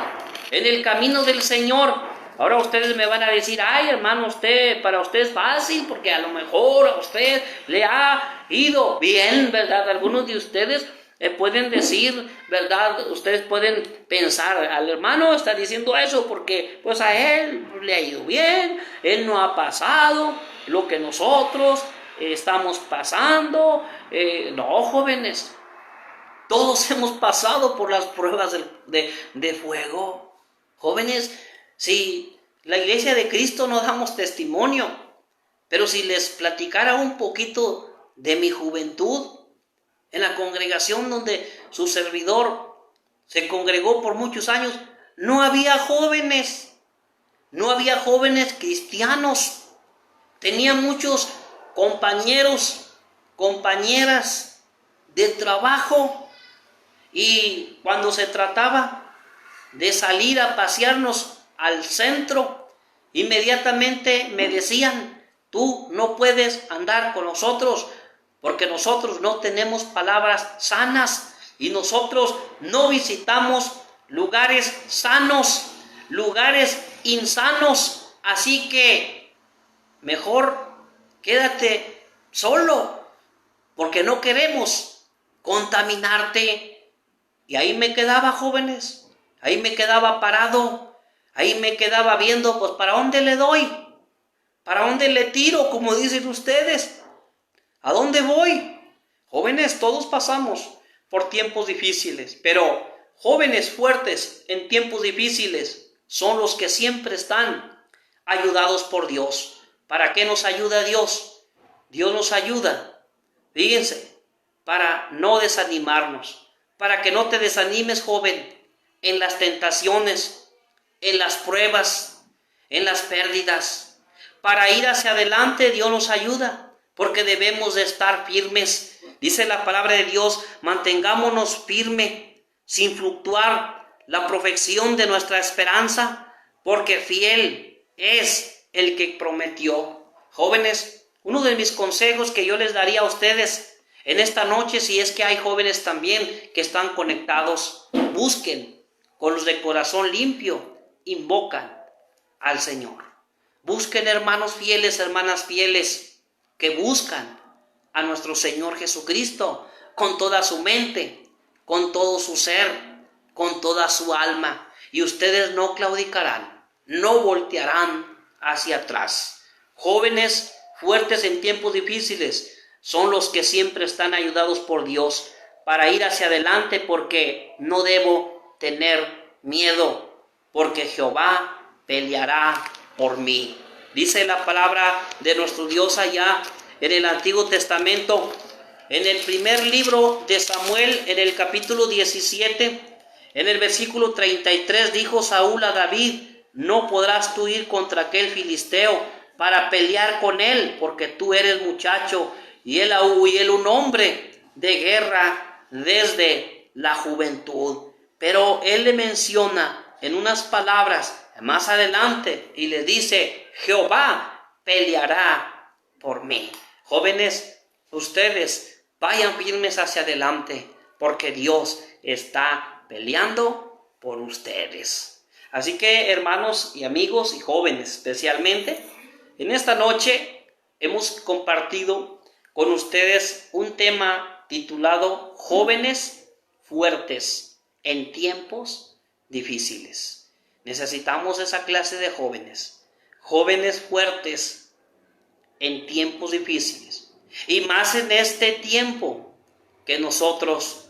en el camino del Señor. Ahora ustedes me van a decir: ay, hermano, para usted es fácil, porque a lo mejor a usted le ha ido bien, ¿verdad? Algunos de ustedes pueden decir, ¿verdad? Ustedes pueden pensar: al hermano está diciendo eso porque pues a él le ha ido bien, él no ha pasado lo que nosotros estamos pasando. No, jóvenes. Todos hemos pasado por las pruebas de fuego. Jóvenes, si la iglesia de Cristo no damos testimonio, pero si les platicara un poquito de mi juventud, en la congregación donde su servidor se congregó por muchos años, no había jóvenes cristianos. Tenía muchos compañeros, compañeras de trabajo. Y cuando se trataba de salir a pasearnos al centro, inmediatamente me decían: tú no puedes andar con nosotros porque nosotros no tenemos palabras sanas y nosotros no visitamos lugares sanos, lugares insanos. Así que mejor quédate solo, porque no queremos contaminarte. Y ahí me quedaba, jóvenes, ahí me quedaba parado, ahí me quedaba viendo, pues, ¿para dónde le doy? ¿Para dónde le tiro, como dicen ustedes? ¿A dónde voy? Jóvenes, todos pasamos por tiempos difíciles, pero jóvenes fuertes en tiempos difíciles son los que siempre están ayudados por Dios. ¿Para qué nos ayuda Dios? Dios nos ayuda, fíjense, para no desanimarnos. Para que no te desanimes, joven, en las tentaciones, en las pruebas, en las pérdidas. Para ir hacia adelante, Dios nos ayuda, porque debemos de estar firmes. Dice la palabra de Dios: mantengámonos firmes, sin fluctuar la profesión de nuestra esperanza, porque fiel es el que prometió. Jóvenes, uno de mis consejos que yo les daría a ustedes en esta noche, si es que hay jóvenes también que están conectados, busquen con los de corazón limpio, invocan al Señor. Busquen hermanos fieles, hermanas fieles, que buscan a nuestro Señor Jesucristo con toda su mente, con todo su ser, con toda su alma. Y ustedes no claudicarán, no voltearán hacia atrás. Jóvenes fuertes en tiempos difíciles son los que siempre están ayudados por Dios para ir hacia adelante, porque no debo tener miedo, porque Jehová peleará por mí. Dice la palabra de nuestro Dios allá en el Antiguo Testamento, en el primer libro de Samuel, en el capítulo 17, en el versículo 33, dijo Saúl a David: no podrás tú ir contra aquel filisteo para pelear con él, porque tú eres muchacho y él un hombre de guerra desde la juventud. Pero él le menciona en unas palabras más adelante y le dice: Jehová peleará por mí. Jóvenes, ustedes vayan firmes hacia adelante, porque Dios está peleando por ustedes. Así que, hermanos y amigos y jóvenes especialmente, en esta noche hemos compartido con ustedes un tema titulado Jóvenes fuertes en tiempos difíciles. Necesitamos esa clase de jóvenes, jóvenes fuertes en tiempos difíciles, y más en este tiempo que nosotros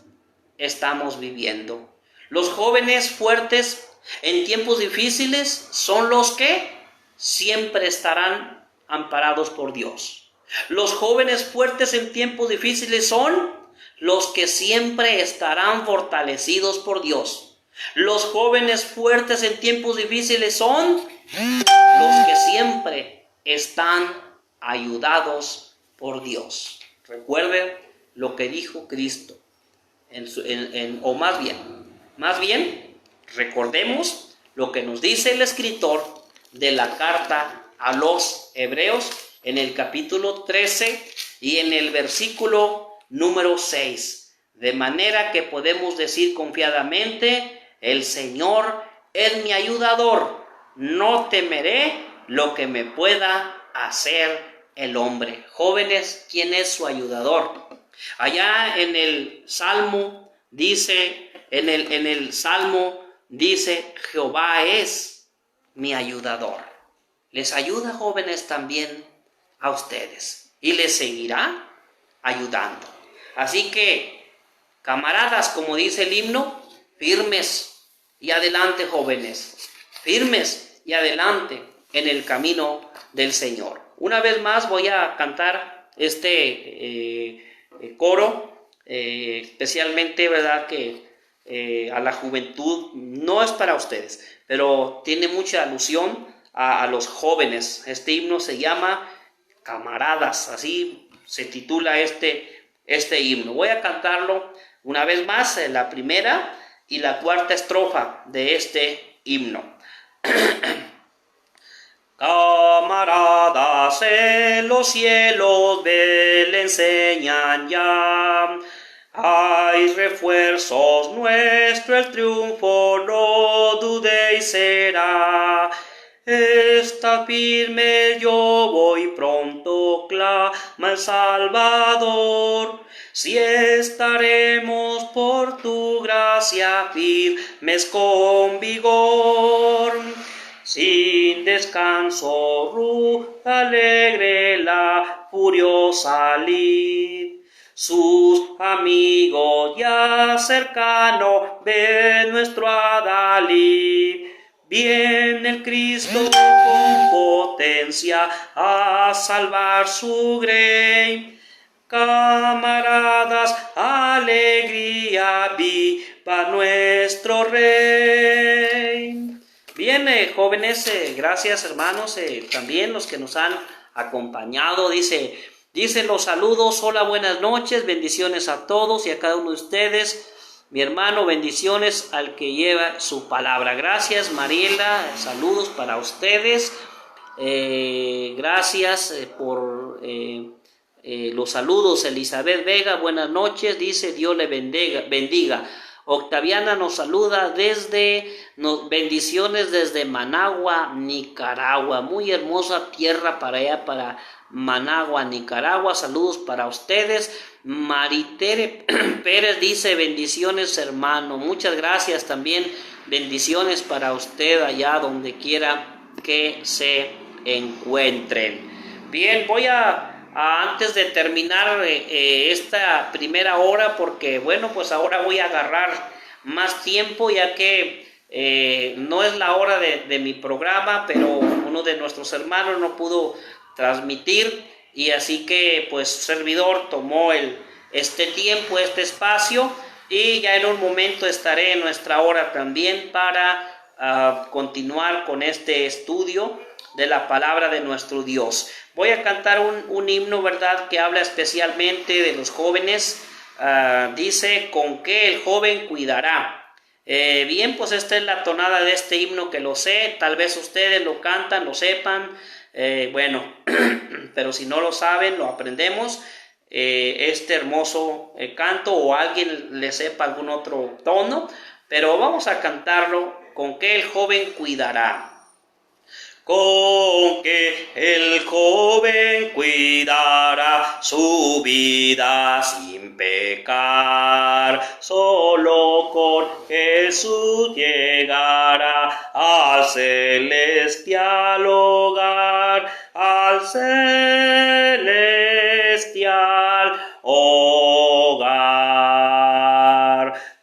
estamos viviendo. Los jóvenes fuertes en tiempos difíciles son los que siempre estarán amparados por Dios. Los jóvenes fuertes en tiempos difíciles son los que siempre estarán fortalecidos por Dios. Los jóvenes fuertes en tiempos difíciles son los que siempre están ayudados por Dios. Recuerden lo que dijo Cristo, o más bien, recordemos lo que nos dice el escritor de la carta a los Hebreos en el capítulo 13 y en el versículo número 6. De manera que podemos decir confiadamente: el Señor es mi ayudador, no temeré lo que me pueda hacer el hombre. Jóvenes, ¿quién es su ayudador? Allá en el Salmo dice, Jehová es mi ayudador. Les ayuda, jóvenes, también a ustedes, y les seguirá ayudando. Así que, camaradas, como dice el himno, firmes y adelante, jóvenes, firmes y adelante en el camino del Señor. Una vez más voy a cantar este coro, especialmente, ¿verdad?, que a la juventud. No es para ustedes, pero tiene mucha alusión a los jóvenes. Este himno se llama Camaradas, así se titula este himno. Voy a cantarlo una vez más, la primera y la cuarta estrofa de este himno. Camaradas en los cielos le enseñan ya, hay refuerzos, nuestro el triunfo no dudéis será. Está firme, yo voy pronto, clama el Salvador. Si estaremos por tu gracia firmes con vigor. Sin descanso, ruta alegre la furiosa lid. Sus amigos ya cercano ven nuestro adalid. Viene el Cristo con potencia a salvar su grey. Camaradas, alegría, viva nuestro Rey. Bien, jóvenes, gracias, hermanos, también los que nos han acompañado. Dice los saludos: hola, buenas noches, bendiciones a todos y a cada uno de ustedes. Mi hermano, bendiciones al que lleva su palabra. Gracias, Mariela, saludos para ustedes. Gracias por los saludos. Elizabeth Vega, buenas noches, dice: Dios le bendiga. Octaviana nos saluda bendiciones desde Managua, Nicaragua. Muy hermosa tierra para allá, para Managua, Nicaragua. Saludos para ustedes. Maritere Pérez dice: bendiciones, hermano. Muchas gracias también. Bendiciones para usted allá donde quiera que se encuentren. Bien, voy antes de terminar esta primera hora, porque bueno, pues ahora voy a agarrar más tiempo, ya que no es la hora de mi programa, pero uno de nuestros hermanos no pudo transmitir, y así que pues servidor tomó este tiempo, este espacio, y ya en un momento estaré en nuestra hora también para continuar con este estudio de la palabra de nuestro Dios. Voy a cantar un himno, ¿verdad?, que habla especialmente de los jóvenes, dice, ¿con qué el joven cuidará? Bien, pues esta es la tonada de este himno que lo sé, tal vez ustedes lo cantan, lo sepan, bueno, pero si no lo saben, lo aprendemos, este hermoso canto, o alguien le sepa algún otro tono, pero vamos a cantarlo, ¿con qué el joven cuidará? Con que el joven cuidará su vida sin pecar, solo con Jesús llegará al celestial hogar, al celestial hogar.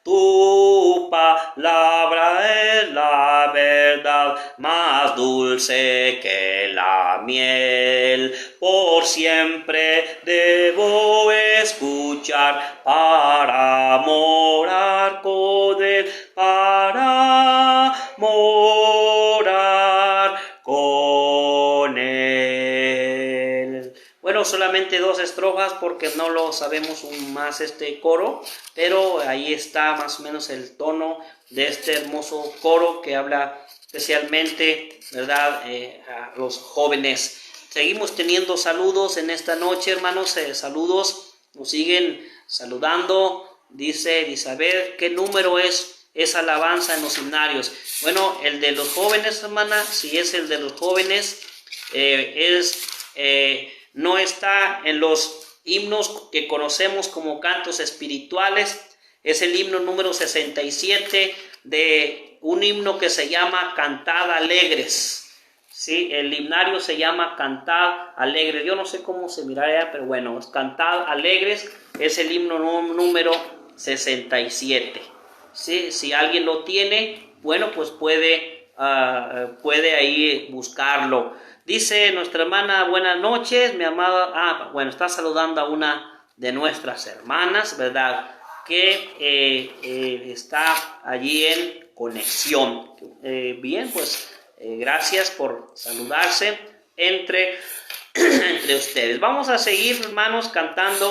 Tu palabra es la verdad, más dulce que la miel. Por siempre debo escuchar para morar con él, para morar con él. Bueno, solamente 2 estrofas porque no lo sabemos más este coro, pero ahí está más o menos el tono de este hermoso coro que habla especialmente, ¿verdad?, a los jóvenes. Seguimos teniendo saludos en esta noche, hermanos, saludos, nos siguen saludando. Dice Elizabeth, ¿qué número es esa alabanza en los himnarios? Bueno, el de los jóvenes, hermana, si es el de los jóvenes, no está en los himnos que conocemos como cantos espirituales. Es el himno número 67 de un himno que se llama Cantad Alegres. Sí, el himnario se llama Cantad Alegres. Yo no sé cómo se mirará, pero bueno, Cantad Alegres es el himno número 67. Sí, si alguien lo tiene, bueno, pues puede ahí buscarlo. Dice nuestra hermana, buenas noches, mi amada. Bueno, está saludando a una de nuestras hermanas, ¿verdad?, que está allí en conexión. Bien, pues gracias por saludarse entre ustedes. Vamos a seguir, hermanos, cantando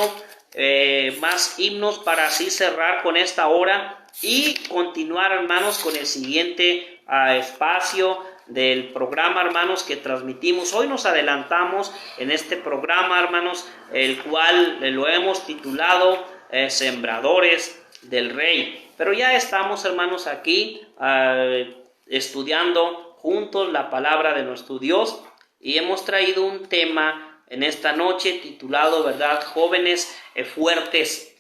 más himnos para así cerrar con esta hora y continuar, hermanos, con el siguiente espacio del programa, hermanos, que transmitimos. Hoy nos adelantamos en este programa, hermanos, el cual lo hemos titulado Sembradores del Rey. Pero ya estamos, hermanos, aquí estudiando juntos la palabra de nuestro Dios y hemos traído un tema en esta noche titulado, ¿verdad?, jóvenes fuertes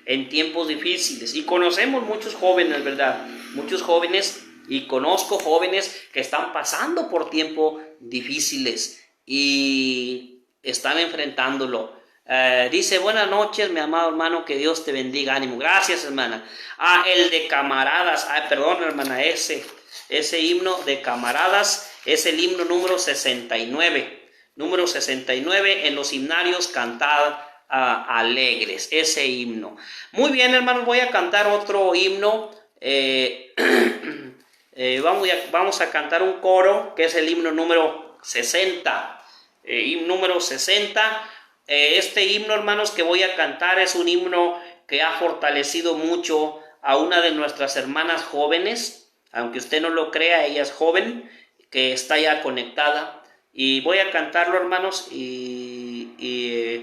en tiempos difíciles. Y conocemos muchos jóvenes, ¿verdad?, muchos jóvenes, y conozco jóvenes que están pasando por tiempos difíciles y están enfrentándolo. Dice, buenas noches, mi amado hermano, que Dios te bendiga, ánimo. Gracias, hermana. El de camaradas, perdón, hermana, ese himno de camaradas es el himno número 69. Número 69 en los himnarios, Cantad Alegres, ese himno. Muy bien, hermanos, voy a cantar otro himno. Vamos a cantar un coro que es el himno número 60. Himno número 60. Este himno, hermanos, que voy a cantar es un himno que ha fortalecido mucho a una de nuestras hermanas jóvenes, aunque usted no lo crea, ella es joven, que está ya conectada, y voy a cantarlo, hermanos, y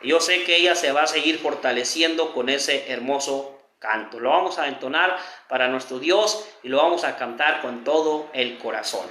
yo sé que ella se va a seguir fortaleciendo con ese hermoso canto. Lo vamos a entonar para nuestro Dios y lo vamos a cantar con todo el corazón.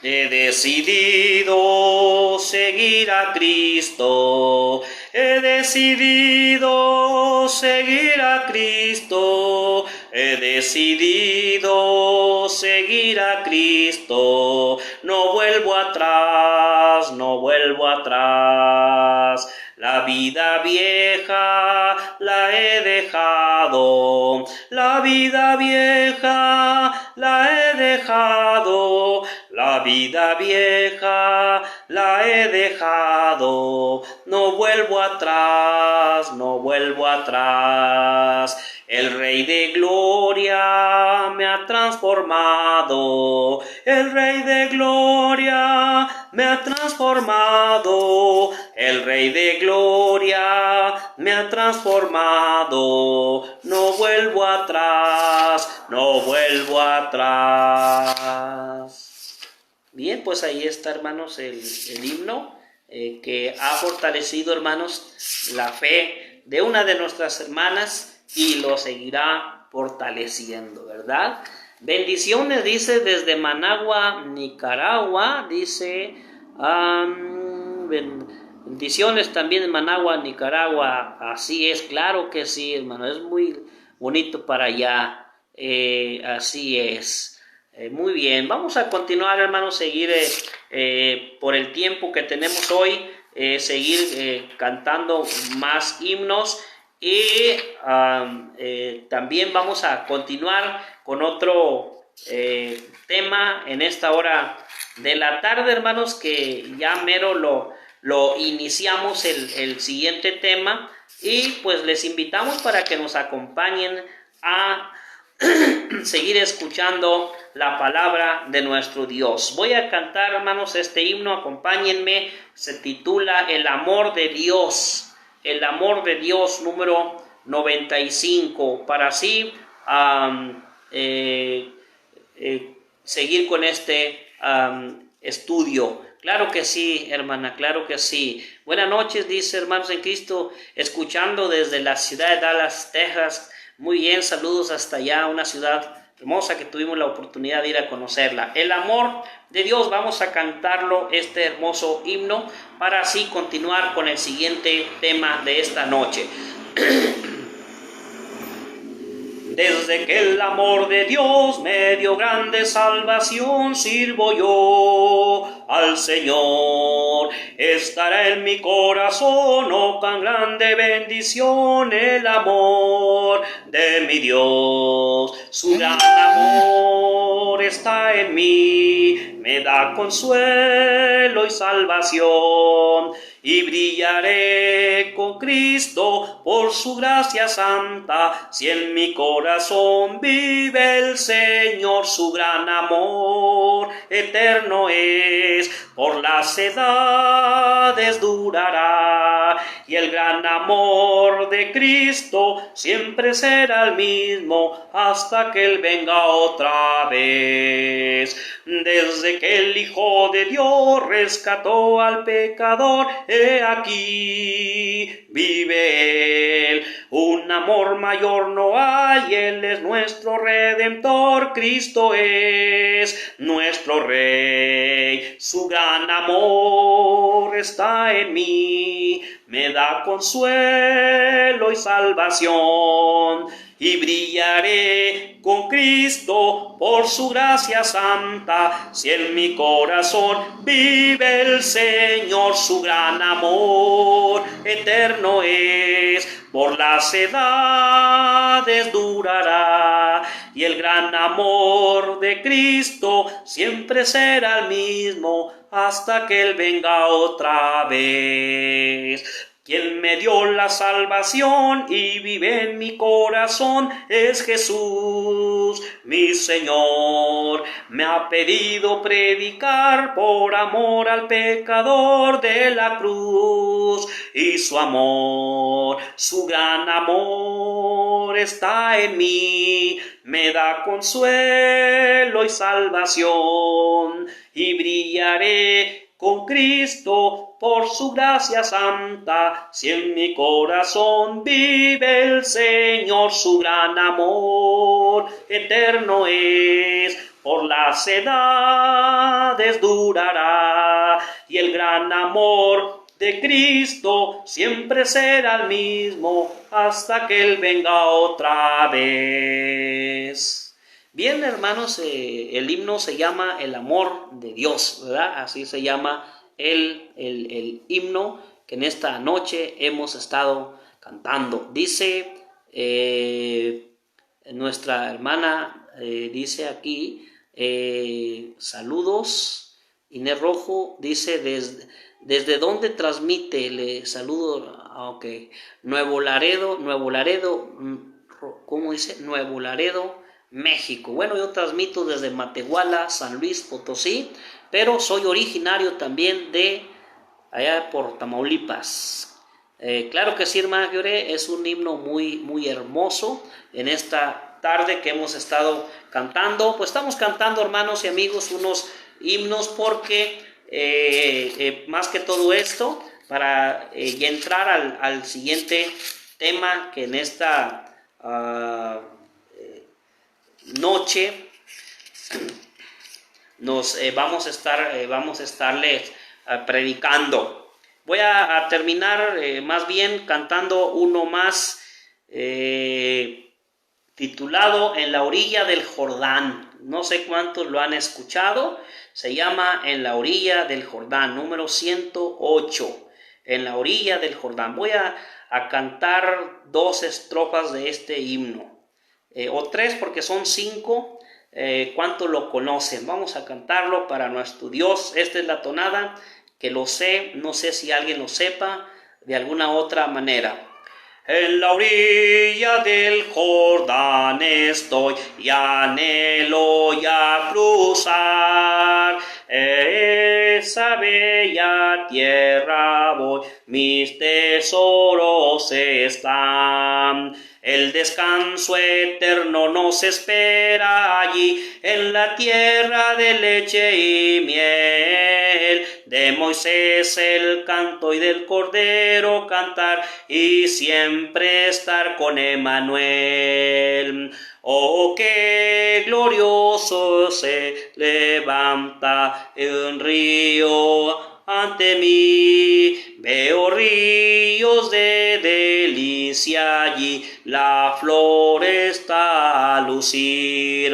He decidido seguir a Cristo, he decidido seguir a Cristo, he decidido seguir a Cristo, no vuelvo atrás, no vuelvo atrás. La vida vieja la he dejado, la vida vieja la he dejado, la La vida vieja la he dejado, no vuelvo atrás, no vuelvo atrás. El Rey de Gloria me ha transformado, el Rey de Gloria me ha transformado, el Rey de Gloria me ha transformado. No vuelvo atrás, no vuelvo atrás. Bien, pues ahí está, hermanos, el himno que ha fortalecido, hermanos, la fe de una de nuestras hermanas y lo seguirá fortaleciendo, ¿verdad? Bendiciones, dice, desde Managua, Nicaragua, dice, bendiciones también en Managua, Nicaragua. Así es, claro que sí, hermano, es muy bonito para allá, así es. Muy bien, vamos a continuar, hermanos, seguir por el tiempo que tenemos hoy, seguir cantando más himnos y también vamos a continuar con otro tema en esta hora de la tarde, hermanos, que ya mero lo iniciamos el siguiente tema y pues les invitamos para que nos acompañen a seguir escuchando la palabra de nuestro Dios. Voy a cantar, hermanos, este himno, acompáñenme, se titula El amor de Dios, el amor de Dios, número 95, para así seguir con este estudio. Claro que sí, hermana, claro que sí. Buenas noches, dice hermanos en Cristo, escuchando desde la ciudad de Dallas, Texas. Muy bien, saludos hasta allá, una ciudad hermosa que tuvimos la oportunidad de ir a conocerla. El amor de Dios, vamos a cantarlo, este hermoso himno, para así continuar con el siguiente tema de esta noche. Desde que el amor de Dios me dio grande salvación, sirvo yo al Señor. Estará en mi corazón, oh tan grande bendición, el amor de mi Dios. Su gran amor está en mí, me da consuelo y salvación. Y brillaré con Cristo por su gracia santa, si en mi corazón vive el Señor. Su gran amor eterno es, por las edades durará, y el gran amor de Cristo siempre será el mismo, hasta que Él venga otra vez. Desde que el Hijo de Dios rescató al pecador, he aquí vive Él. Un amor mayor no hay, Él es nuestro Redentor, Cristo es nuestro Rey. Su gran amor está en mí, me da consuelo y salvación. Y brillaré con Cristo por su gracia santa, si en mi corazón vive el Señor. Su gran amor eterno es, por las edades durará, y el gran amor de Cristo siempre será el mismo, hasta que Él venga otra vez. Quien me dio la salvación y vive en mi corazón es Jesús, mi Señor. Me ha pedido predicar por amor al pecador de la cruz, y su amor, su gran amor está en mí, me da consuelo y salvación. Y brillaré con Cristo por su gracia santa, si en mi corazón vive el Señor. Su gran amor eterno es, por las edades durará, y el gran amor de Cristo siempre será el mismo, hasta que Él venga otra vez. Bien, hermanos, el himno se llama El amor de Dios, ¿verdad? Así se llama el himno que en esta noche hemos estado cantando. Dice nuestra hermana, dice aquí, saludos Inés Rojo dice, ¿desde dónde transmite? Le saludo, ok. Nuevo Laredo, ¿cómo dice? Nuevo Laredo, México. Bueno, yo transmito desde Matehuala, San Luis Potosí, pero soy originario también de allá por Tamaulipas. Claro que sí, hermana Fiore, es un himno muy, muy hermoso en esta tarde que hemos estado cantando. Pues estamos cantando, hermanos y amigos, unos himnos porque más que todo esto, para ya entrar al siguiente tema que en esta noche nos vamos a estarles predicando. Voy a terminar más bien cantando uno más titulado En la orilla del Jordán. No sé cuántos lo han escuchado. Se llama En la orilla del Jordán, número 108. En la orilla del Jordán. Voy a cantar 2 estrofas de este himno. O 3 porque son 5. ¿Cuántos lo conocen? Vamos a cantarlo para nuestro Dios. Esta es la tonada que lo sé. No sé si alguien lo sepa de alguna otra manera. En la orilla del Jordán estoy y anhelo ya cruzar esa bella tierra voy, mis tesoros están. El descanso eterno nos espera allí, en la tierra de leche y miel. De Moisés el canto y del Cordero cantar, y siempre estar con Emmanuel. Oh, qué glorioso se levanta un río ante mí. Veo ríos de delicia allí, la flor está a lucir.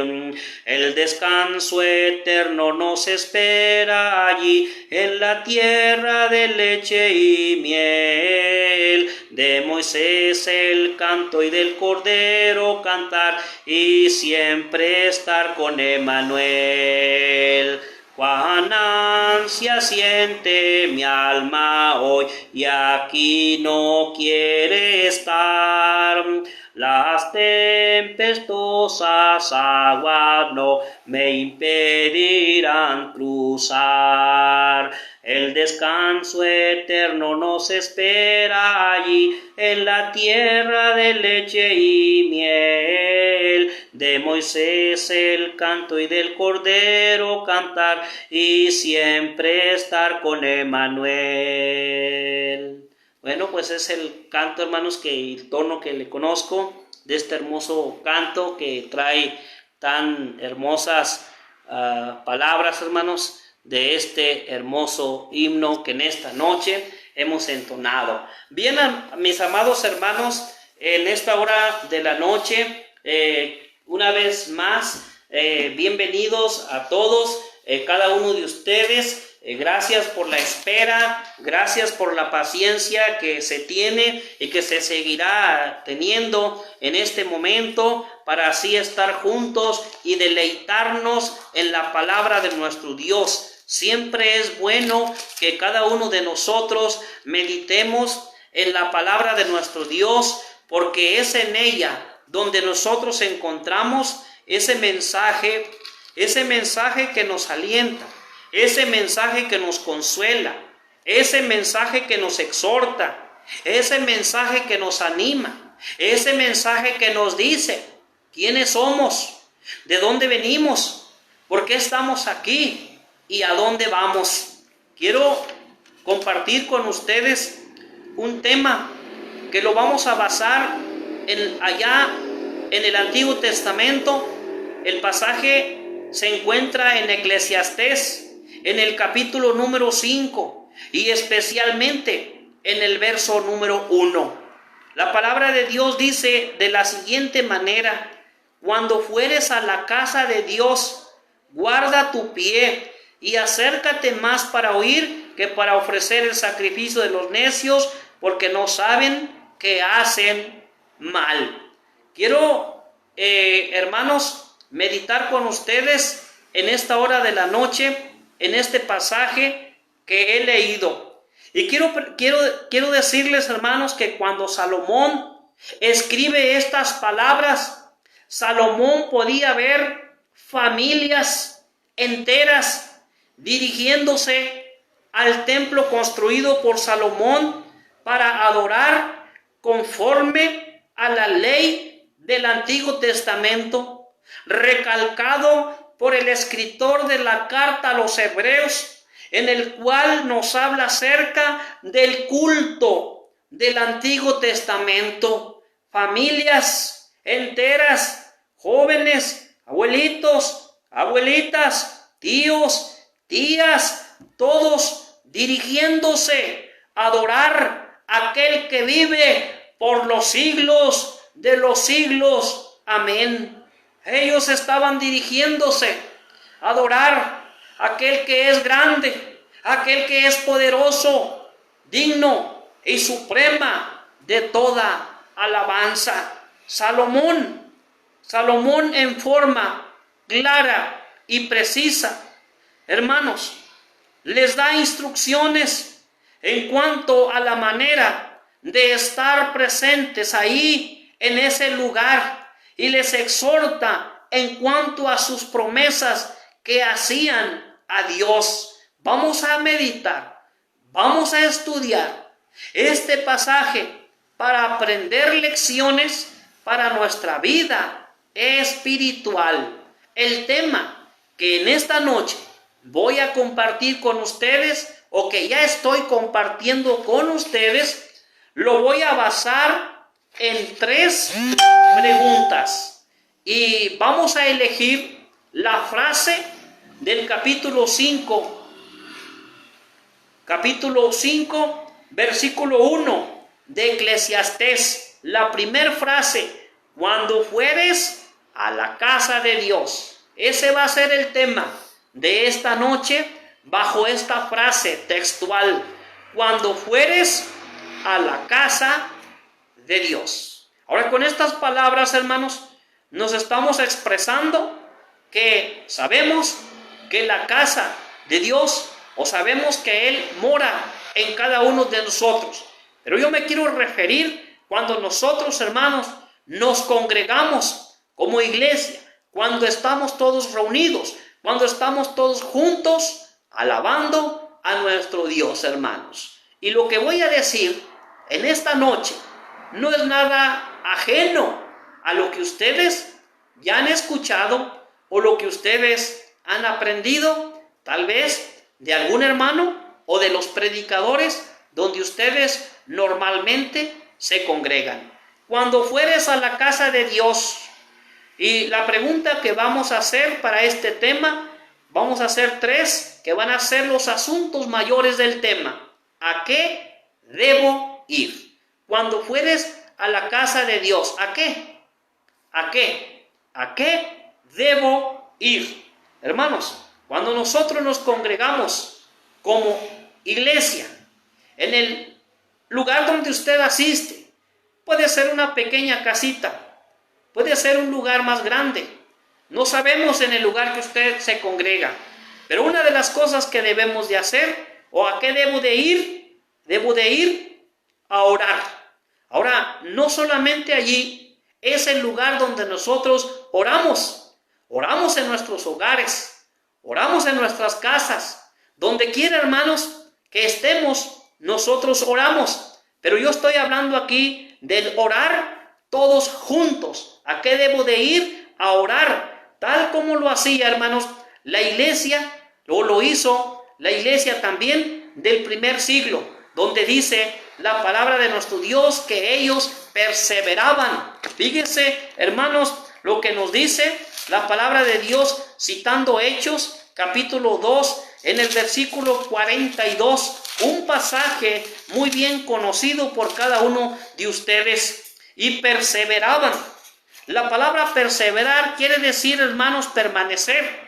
El descanso eterno nos espera allí, en la tierra de leche y miel. De Moisés el canto y del Cordero cantar, y siempre estar con Emmanuel. Cuán ansia siente mi alma hoy, y aquí no quiere estar. Las tempestuosas aguas no me impedirán cruzar. El descanso eterno nos espera allí, en la tierra de leche y miel. De Moisés el canto y del Cordero cantar, y siempre estar con Emmanuel. Bueno, pues es el canto, hermanos, el tono que le conozco de este hermoso canto que trae tan hermosas palabras, hermanos, de este hermoso himno que en esta noche hemos entonado. Bien, mis amados hermanos, en esta hora de la noche, una vez más, bienvenidos a todos, cada uno de ustedes. Gracias por la espera, gracias por la paciencia que se tiene y que se seguirá teniendo en este momento para así estar juntos y deleitarnos en la palabra de nuestro Dios. Siempre es bueno que cada uno de nosotros meditemos en la palabra de nuestro Dios, porque es en ella donde nosotros encontramos ese mensaje que nos alienta, ese mensaje que nos consuela, ese mensaje que nos exhorta, ese mensaje que nos anima, ese mensaje que nos dice quiénes somos, de dónde venimos, por qué estamos aquí y a dónde vamos. Quiero compartir con ustedes un tema que lo vamos a basar allá en el Antiguo Testamento. El pasaje se encuentra en Eclesiastés, en el capítulo número 5 y especialmente en el verso número 1. La palabra de Dios dice de la siguiente manera: cuando fueres a la casa de Dios, guarda tu pie y acércate más para oír que para ofrecer el sacrificio de los necios, porque no saben que hacen mal. Quiero, hermanos, meditar con ustedes en esta hora de la noche en este pasaje que he leído. Y quiero decirles, hermanos, que cuando Salomón escribe estas palabras, Salomón podía ver familias enteras dirigiéndose al templo construido por Salomón para adorar conforme a la ley del Antiguo Testamento, recalcado por el escritor de la carta a los Hebreos, en el cual nos habla acerca del culto del Antiguo Testamento. Familias enteras, jóvenes, abuelitos, abuelitas, tíos, tías, todos dirigiéndose a adorar a aquel que vive por los siglos de los siglos. Amén. Ellos estaban dirigiéndose a adorar a aquel que es grande, a aquel que es poderoso, digno y suprema de toda alabanza. Salomón en forma clara y precisa, hermanos, les da instrucciones en cuanto a la manera de estar presentes ahí en ese lugar, y les exhorta en cuanto a sus promesas que hacían a Dios. Vamos a meditar, vamos a estudiar este pasaje para aprender lecciones para nuestra vida espiritual. El tema que en esta noche voy a compartir con ustedes, o que ya estoy compartiendo con ustedes, lo voy a basar en 3 preguntas. Y vamos a elegir la frase del capítulo 5, versículo 1 de Eclesiastés. La primera frase: cuando fueres a la casa de Dios. Ese va a ser el tema de esta noche, bajo esta frase textual: cuando fueres a la casa de Dios. Ahora, con estas palabras, hermanos, nos estamos expresando que sabemos que la casa de Dios, o sabemos que Él mora en cada uno de nosotros. Pero yo me quiero referir cuando nosotros, hermanos, nos congregamos como iglesia, cuando estamos todos reunidos, cuando estamos todos juntos alabando a nuestro Dios, hermanos. Y lo que voy a decir en esta noche no es nada ajeno a lo que ustedes ya han escuchado o lo que ustedes han aprendido, tal vez de algún hermano o de los predicadores donde ustedes normalmente se congregan. Cuando fueres a la casa de Dios, y la pregunta que vamos a hacer para este tema, vamos a hacer 3 que van a ser los asuntos mayores del tema. ¿A qué debo ir? Cuando fueres a la casa de Dios, ¿a qué? ¿A qué? ¿A qué debo ir? Hermanos, cuando nosotros nos congregamos como iglesia, en el lugar donde usted asiste, puede ser una pequeña casita, puede ser un lugar más grande. No sabemos en el lugar que usted se congrega, pero una de las cosas que debemos de hacer, o a qué debo de ir a orar. Ahora, no solamente allí es el lugar donde nosotros oramos en nuestros hogares, oramos en nuestras casas, donde quiera, hermanos, que estemos, nosotros oramos. Pero yo estoy hablando aquí del orar todos juntos. ¿A qué debo de ir a orar? Tal como lo hacía, hermanos, la iglesia, o lo hizo la iglesia también del primer siglo, donde dice la palabra de nuestro Dios que ellos perseveraban. Fíjense, hermanos, lo que nos dice la palabra de Dios, citando Hechos, capítulo 2, en el versículo 42, un pasaje muy bien conocido por cada uno de ustedes. Y perseveraban. La palabra perseverar quiere decir, hermanos, permanecer.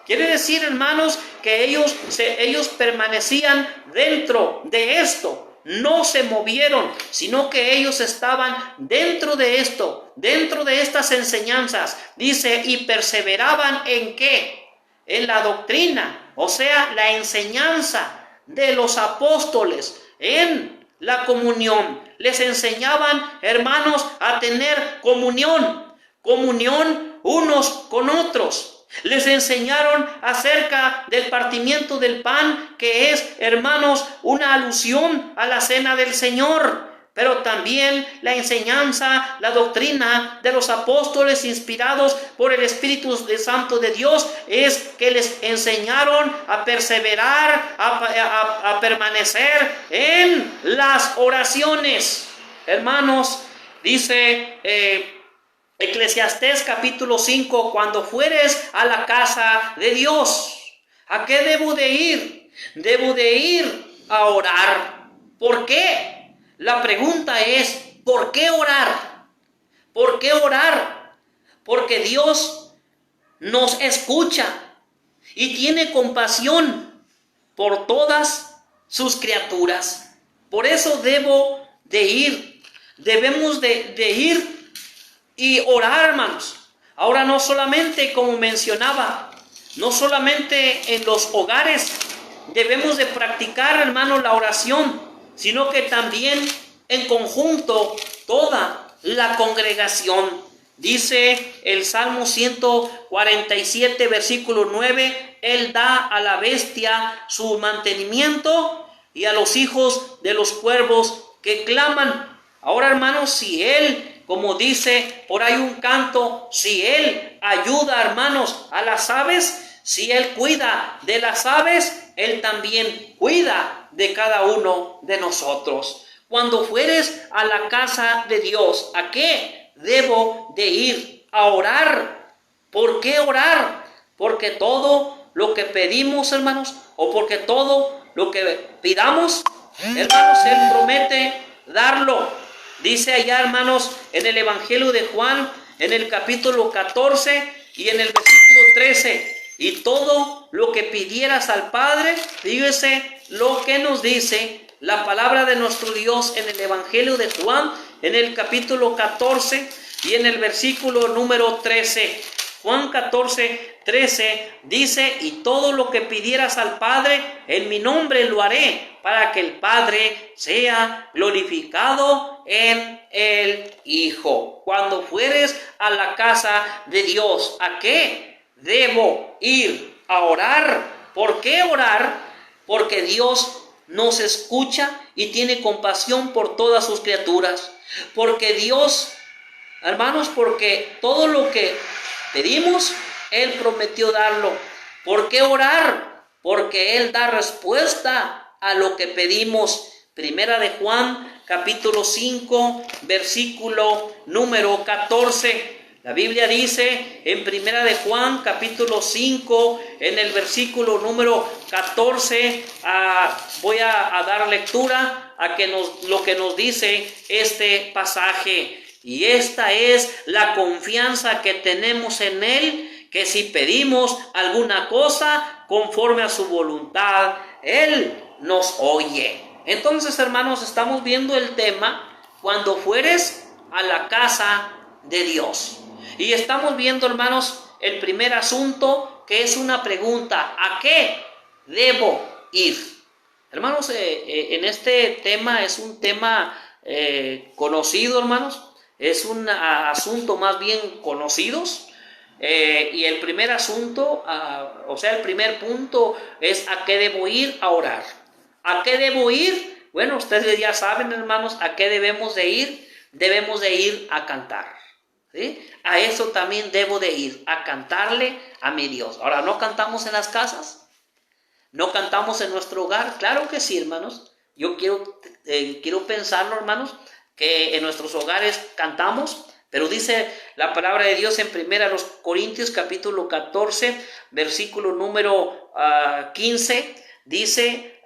Quiere decir, hermanos, que ellos permanecían dentro de esto. No se movieron, sino que ellos estaban dentro de esto, dentro de estas enseñanzas. Dice, y perseveraban ¿en qué? en la doctrina, o sea, la enseñanza de los apóstoles en la comunión. Les enseñaban, hermanos, a tener comunión unos con otros. Les enseñaron acerca del partimiento del pan, que es, hermanos, una alusión a la cena del Señor. Pero también la enseñanza, la doctrina de los apóstoles inspirados por el Espíritu Santo de Dios es que les enseñaron a perseverar, a permanecer en las oraciones. Hermanos, dice Eclesiastés capítulo 5, cuando fueres a la casa de Dios, ¿a qué debo de ir? Debo de ir a orar. ¿Por qué? La pregunta es, ¿por qué orar? ¿Por qué orar? Porque Dios nos escucha y tiene compasión por todas sus criaturas. Por eso debo de ir. Debemos de ir y orar, hermanos. Ahora, no solamente, como mencionaba, no solamente en los hogares debemos de practicar, hermanos, la oración, sino que también en conjunto toda la congregación. Dice el Salmo 147, versículo 9, Él da a la bestia su mantenimiento y a los hijos de los cuervos que claman. Ahora, hermanos, si Él, como dice por ahí un canto, si Él ayuda, hermanos, a las aves, si Él cuida de las aves, Él también cuida de cada uno de nosotros. Cuando fueres a la casa de Dios, ¿a qué debo de ir? A orar. ¿Por qué orar? Porque todo lo que pedimos, hermanos, o porque todo lo que pidamos, hermanos, Él promete darlo. Dice allá, hermanos, en el Evangelio de Juan, en el capítulo 14 y en el versículo 13, y todo lo que pidieras al Padre, fíjese lo que nos dice la palabra de nuestro Dios en el Evangelio de Juan, en el capítulo 14 y en el versículo número 13. Juan 14, 13 dice, y todo lo que pidieras al Padre, en mi nombre lo haré, para que el Padre sea glorificado en el Hijo. Cuando fueres a la casa de Dios, ¿a qué debo ir? A orar. ¿Por qué orar? Porque Dios nos escucha y tiene compasión por todas sus criaturas. Porque Dios, hermanos, porque todo lo que pedimos, Él prometió darlo. ¿Por qué orar? Porque Él da respuesta a lo que pedimos. Primera de Juan, capítulo 5, versículo número 14. La Biblia dice en Primera de Juan, capítulo 5, en el versículo número 14, voy a dar lectura a lo que nos dice este pasaje. Y esta es la confianza que tenemos en Él, que si pedimos alguna cosa conforme a su voluntad, Él nos oye. Entonces, hermanos, estamos viendo el tema, cuando fueres a la casa de Dios. Y estamos viendo, hermanos, el primer asunto, que es una pregunta: ¿a qué debo ir? Hermanos, en este tema es un tema conocido, hermanos. Es un asunto más bien conocidos. Y el primer asunto, el primer punto es: ¿a qué debo ir? A orar. ¿A qué debo ir? Bueno, ustedes ya saben, hermanos, ¿a qué debemos de ir? Debemos de ir a cantar. ¿Sí? A eso también debo de ir, a cantarle a mi Dios. Ahora, ¿no cantamos en las casas? ¿No cantamos en nuestro hogar? Claro que sí, hermanos. Yo quiero pensarlo, hermanos, que en nuestros hogares cantamos, pero dice la palabra de Dios en 1 Corintios capítulo 14, versículo número 15, dice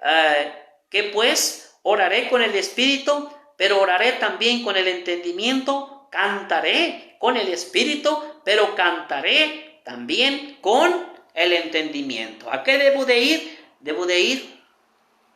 que pues oraré con el espíritu, pero oraré también con el entendimiento, cantaré con el espíritu, pero cantaré también con el entendimiento. ¿A qué debo de ir? Debo de ir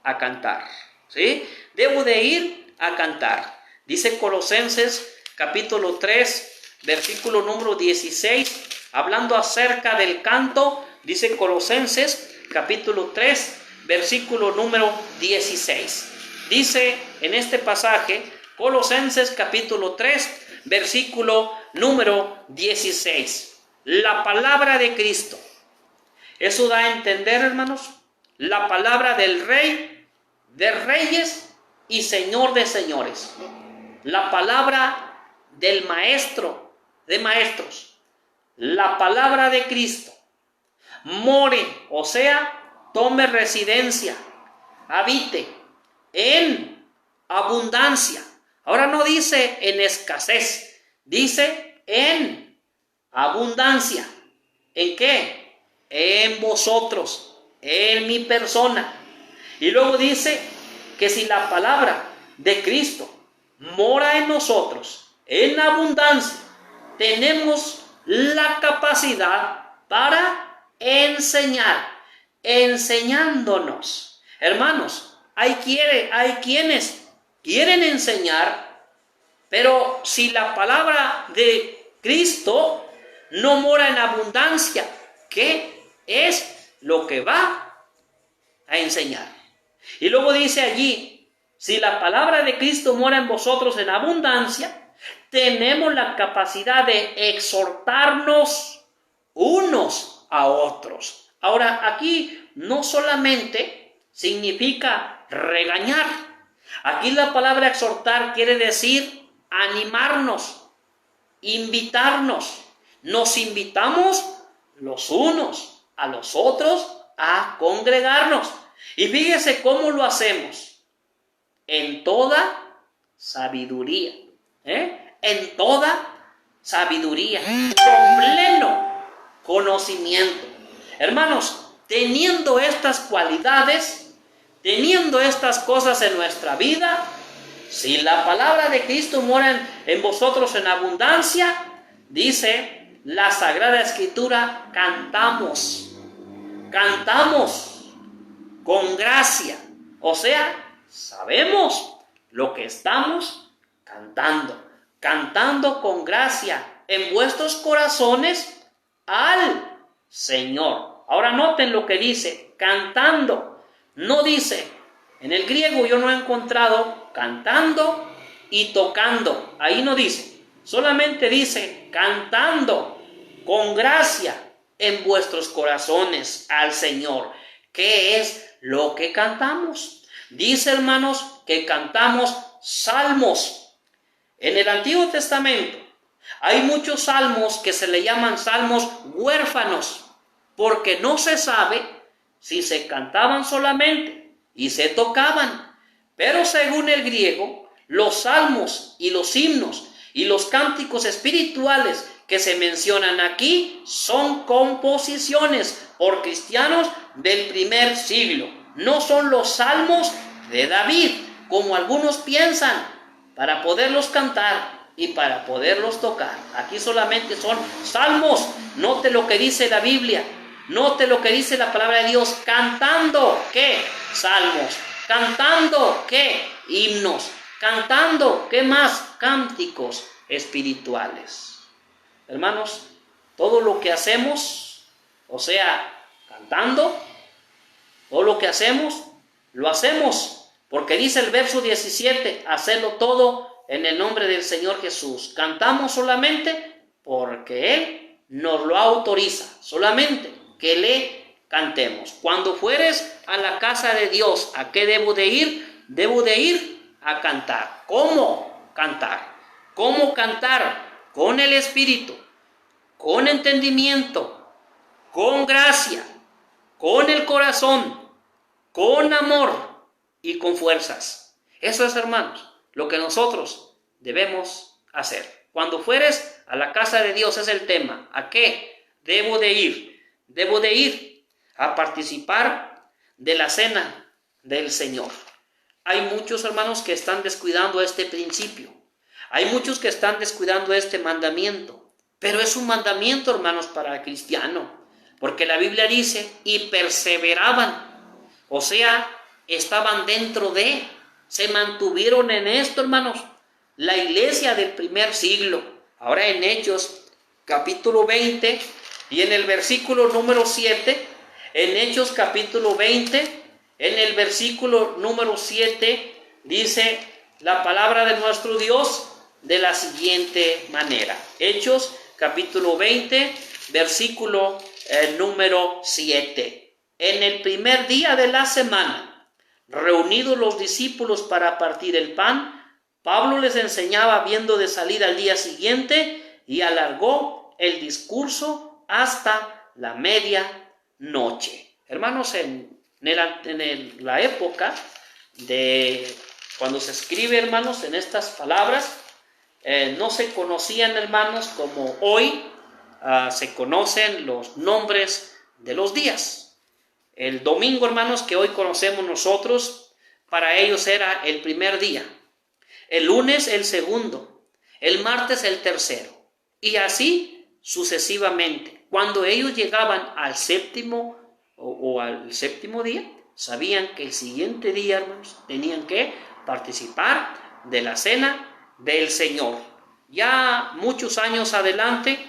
a cantar, ¿sí? Debo de ir a cantar. Dice Colosenses capítulo 3, versículo número 16, hablando acerca del canto, Dice Colosenses capítulo 3, versículo número 16. Dice en este pasaje, Colosenses capítulo 3, versículo número 16. La palabra de Cristo. Eso da a entender, hermanos, la palabra del Rey de Reyes y Señor de Señores. La palabra del Maestro de Maestros. La palabra de Cristo. More, o sea, tome residencia, habite en abundancia. Ahora no dice en escasez, dice en abundancia. ¿En qué? En vosotros, en mi persona. Y luego dice que si la palabra de Cristo mora en nosotros, en abundancia, tenemos la capacidad para enseñar, enseñándonos. Hermanos, hay quienes quieren enseñar, pero si la palabra de Cristo no mora en abundancia, ¿qué es lo que va a enseñar? Y luego dice allí, si la palabra de Cristo mora en vosotros en abundancia, tenemos la capacidad de exhortarnos unos a otros. Ahora, aquí no solamente significa regañar. Aquí la palabra exhortar quiere decir animarnos, invitarnos. Nos invitamos los unos a los otros a congregarnos. Y fíjese cómo lo hacemos. En toda sabiduría. En toda sabiduría. Con pleno conocimiento. Hermanos, teniendo estas cualidades, teniendo estas cosas en nuestra vida, si la palabra de Cristo mora en vosotros en abundancia, dice la Sagrada Escritura, cantamos con gracia. O sea, sabemos lo que estamos cantando con gracia en vuestros corazones al Señor. Ahora noten lo que dice, cantando. No dice, en el griego yo no he encontrado cantando y tocando. Ahí no dice, solamente dice cantando con gracia en vuestros corazones al Señor. ¿Qué es lo que cantamos? Dice, hermanos, que cantamos salmos. En el Antiguo Testamento hay muchos salmos que se le llaman salmos huérfanos, porque no se sabe si se cantaban solamente y se tocaban. Pero según el griego, los salmos y los himnos y los cánticos espirituales que se mencionan aquí son composiciones por cristianos del primer siglo. No son los salmos de David, como algunos piensan, para poderlos cantar y para poderlos tocar. Aquí solamente son salmos. Note lo que dice la Biblia. Note lo que dice la palabra de Dios. Cantando, ¿qué? Salmos. Cantando, ¿qué? Himnos. Cantando, ¿qué más? Cánticos espirituales. Hermanos, todo lo que hacemos, o sea, cantando, todo lo que hacemos, lo hacemos, porque dice el verso 17, hacerlo todo en el nombre del Señor Jesús. Cantamos solamente porque Él nos lo autoriza, solamente que le cantemos. Cuando fueres a la casa de Dios, ¿a qué debo de ir? Debo de ir a cantar. ¿Cómo cantar? ¿Cómo cantar? Con el Espíritu, con entendimiento, con gracia, con el corazón, con amor y con fuerzas. Eso es, hermanos, lo que nosotros debemos hacer. Cuando fueres a la casa de Dios es el tema. ¿A qué debo de ir? Debo de ir a participar de la cena del Señor. Hay muchos, hermanos, que están descuidando este principio. Hay muchos que están descuidando este mandamiento. Pero es un mandamiento, hermanos, para el cristiano. Porque la Biblia dice, y perseveraban. O sea, estaban dentro de, se mantuvieron en esto, hermanos. La iglesia del primer siglo. Ahora en Hechos, capítulo 20, Y en el versículo número 7, en Hechos capítulo 20, en el versículo número 7, dice la palabra de nuestro Dios de la siguiente manera. Hechos capítulo 20, versículo número 7. En el primer día de la semana, reunidos los discípulos para partir el pan, Pablo les enseñaba habiendo de salir al día siguiente y alargó el discurso hasta la medianoche. Hermanos, en la época de cuando se escribe, hermanos, en estas palabras, no se conocían, hermanos, como hoy se conocen los nombres de los días. El domingo, hermanos, que hoy conocemos nosotros, para ellos era el primer día. El lunes el segundo, el martes el tercero, y así sucesivamente. Cuando ellos llegaban al séptimo o al séptimo día, sabían que el siguiente día, hermanos, tenían que participar de la cena del Señor. Ya muchos años adelante,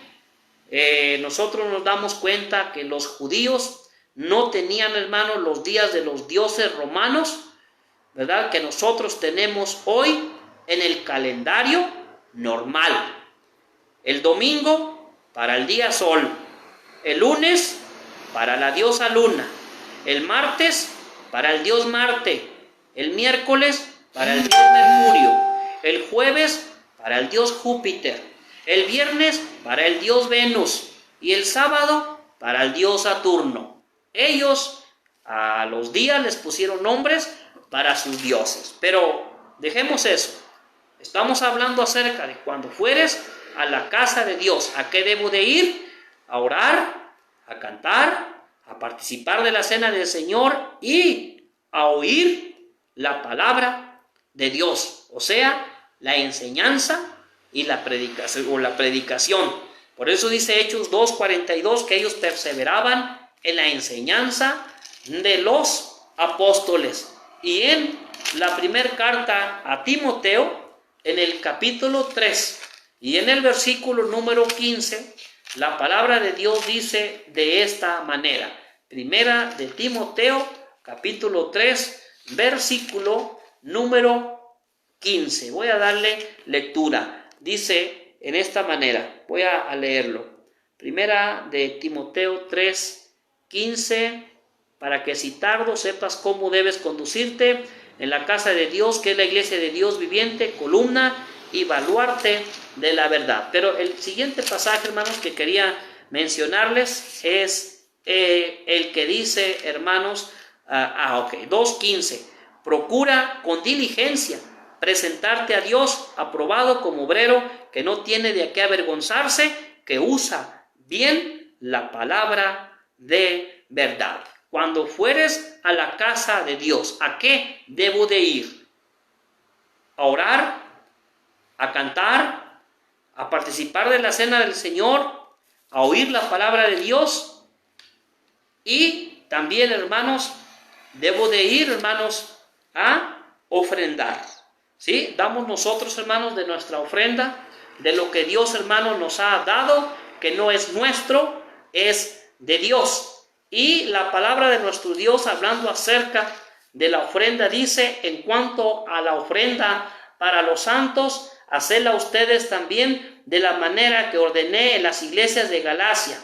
nosotros nos damos cuenta que los judíos no tenían, hermanos, los días de los dioses romanos, ¿verdad?, que nosotros tenemos hoy en el calendario normal. El domingo para el día sol, el lunes para la diosa luna, el martes para el dios Marte, el miércoles para el dios Mercurio, el jueves para el dios Júpiter, el viernes para el dios Venus y el sábado para el dios Saturno. Ellos a los días les pusieron nombres para sus dioses. Pero dejemos eso. Estamos hablando acerca de cuando fueres a la casa de Dios. ¿A qué debo de ir? A orar, a cantar, a participar de la cena del Señor y a oír la palabra de Dios. O sea, la enseñanza y la predicación. Por eso dice Hechos 2:42 que ellos perseveraban en la enseñanza de los apóstoles. Y en la primera carta a Timoteo, en el capítulo 3 y en el versículo número 15, la palabra de Dios dice de esta manera. Primera de Timoteo, capítulo 3, versículo número 15. Voy a darle lectura. Dice en esta manera, voy a leerlo. Primera de Timoteo 3, 15, para que si tardo sepas cómo debes conducirte en la casa de Dios, que es la iglesia de Dios viviente, columna y baluarte de la verdad. Pero el siguiente pasaje, hermanos, que quería mencionarles es el que dice, hermanos, 2:15. Procura con diligencia presentarte a Dios aprobado como obrero que no tiene de qué avergonzarse, que usa bien la palabra de verdad. Cuando fueres a la casa de Dios, ¿a qué debo de ir? A orar, a cantar, a participar de la cena del Señor, a oír la palabra de Dios. Y también, hermanos, debo de ir, hermanos, a ofrendar. ¿Sí? Damos nosotros, hermanos, de nuestra ofrenda, de lo que Dios, hermanos, nos ha dado, que no es nuestro, es de Dios. Y la palabra de nuestro Dios, hablando acerca de la ofrenda, dice, en cuanto a la ofrenda para los santos, hacedla ustedes también de la manera que ordené en las iglesias de Galacia.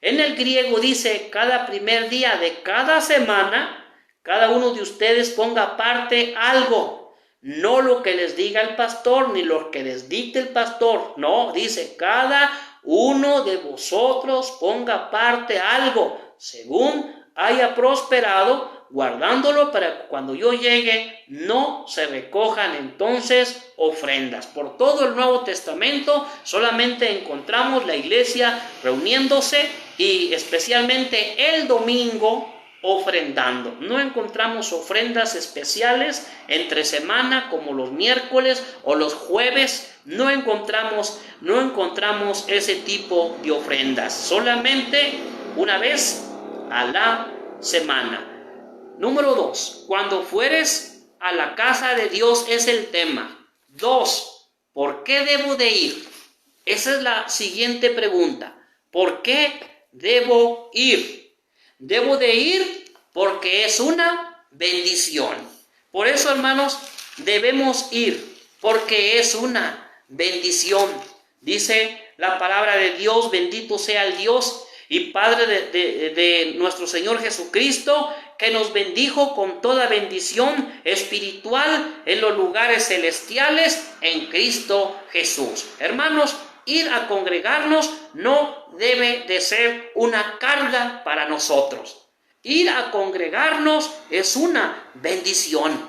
En el griego dice, cada primer día de cada semana, cada uno de ustedes ponga aparte algo. No lo que les diga el pastor, ni lo que les dicte el pastor. No, dice, cada uno de vosotros ponga aparte algo, según haya prosperado, guardándolo para que cuando yo llegue no se recojan entonces ofrendas. Por todo el Nuevo Testamento solamente encontramos la iglesia reuniéndose y especialmente el domingo ofrendando. No encontramos ofrendas especiales entre semana como los miércoles o los jueves. No encontramos ese tipo de ofrendas. Solamente una vez a la semana. Número 2. Cuando fueres a la casa de Dios es el tema. 2. ¿Por qué debo de ir? Esa es la siguiente pregunta. ¿Por qué debo ir? Debo de ir porque es una bendición. Por eso, hermanos, debemos ir porque es una bendición. Dice la palabra de Dios, bendito sea el Dios y Padre de nuestro Señor Jesucristo, que nos bendijo con toda bendición espiritual en los lugares celestiales en Cristo Jesús. Hermanos, ir a congregarnos no debe de ser una carga para nosotros. Ir a congregarnos es una bendición.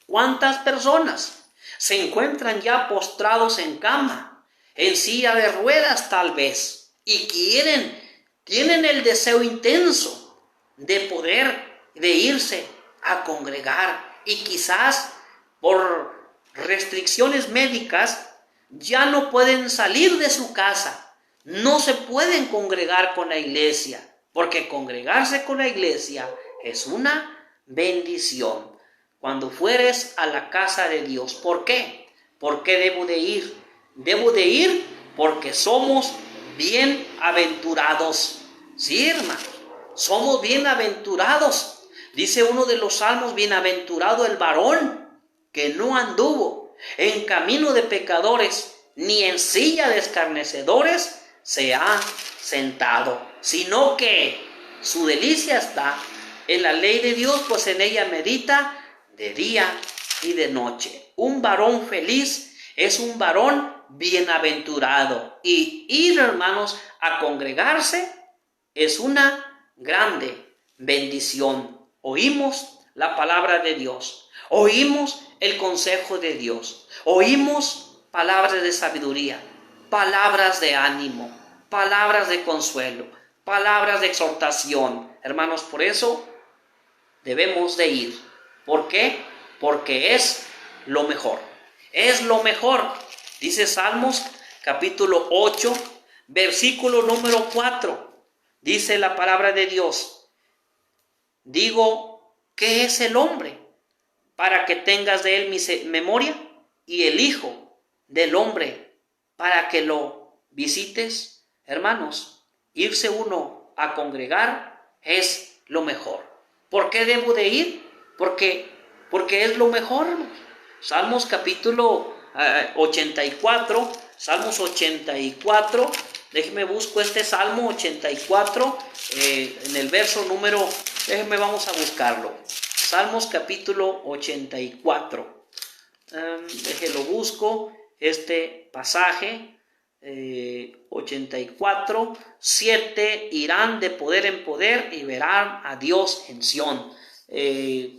¿Cuántas personas se encuentran ya postrados en cama, en silla de ruedas tal vez, y tienen el deseo intenso de poder, de irse a congregar, y quizás por restricciones médicas ya no pueden salir de su casa, no se pueden congregar con la iglesia, porque congregarse con la iglesia es una bendición. Cuando fueres a la casa de Dios, ¿por qué? ¿Por qué debo de ir? Debo de ir porque somos bienaventurados. Sí, hermano, somos bienaventurados. Dice uno de los salmos, bienaventurado el varón que no anduvo en camino de pecadores, ni en silla de escarnecedores se ha sentado, sino que su delicia está en la ley de Dios, pues en ella medita de día y de noche. Un varón feliz es un varón bienaventurado. Y ir, hermanos, a congregarse es una grande bendición. Oímos la palabra de Dios, oímos el consejo de Dios, oímos palabras de sabiduría, palabras de ánimo, palabras de consuelo, palabras de exhortación. Hermanos, por eso debemos de ir. ¿Por qué? Porque es lo mejor. Es lo mejor. Dice Salmos capítulo 8, versículo número 4. Dice la palabra de Dios: digo, ¿qué es el hombre para que tengas de él memoria? Y el hijo del hombre para que lo visites. Hermanos, irse uno a congregar es lo mejor. ¿Por qué debo de ir? Porque es lo mejor. Salmos capítulo 84, Salmos 84, déjeme busco este Salmo 84, en el verso número, vamos a buscarlo. Salmos capítulo 84, déjelo busco, este pasaje, 84, 7, irán de poder en poder y verán a Dios en Sión.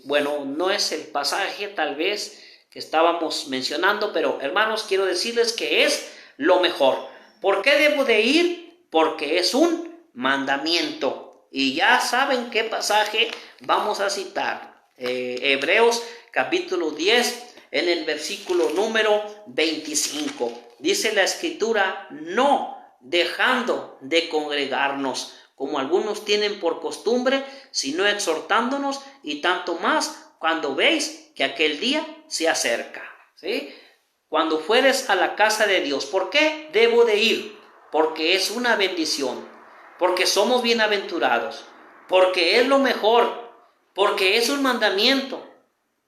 Bueno, no es el pasaje tal vez que estábamos mencionando, pero hermanos, quiero decirles que es lo mejor. ¿Por qué debo de ir? Porque es un mandamiento. Y ya saben qué pasaje vamos a citar. Hebreos capítulo 10, en el versículo número 25. Dice la escritura: no dejando de congregarnos, como algunos tienen por costumbre, sino exhortándonos, y tanto más cuando veis que aquel día se acerca. ¿Sí? Cuando fueres a la casa de Dios, ¿por qué debo de ir? Porque es una bendición, porque somos bienaventurados, porque es lo mejor, porque es un mandamiento,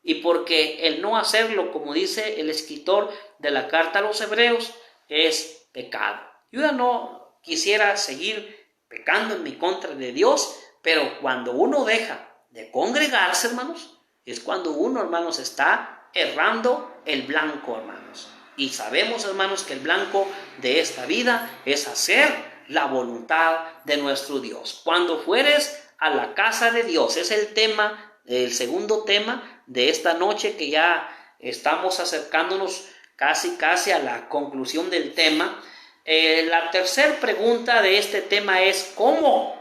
y porque el no hacerlo, como dice el escritor de la carta a los Hebreos, es pecado. Yo ya no quisiera seguir pecando en mi contra de Dios, pero cuando uno deja de congregarse, hermanos, es cuando uno, hermanos, está errando el blanco, hermanos. Y sabemos, hermanos, que el blanco de esta vida es hacer la voluntad de nuestro Dios. Cuando fueres a la casa de Dios, es el tema, el segundo tema de esta noche, que ya estamos acercándonos casi a la conclusión del tema. La tercera pregunta de este tema es: ¿cómo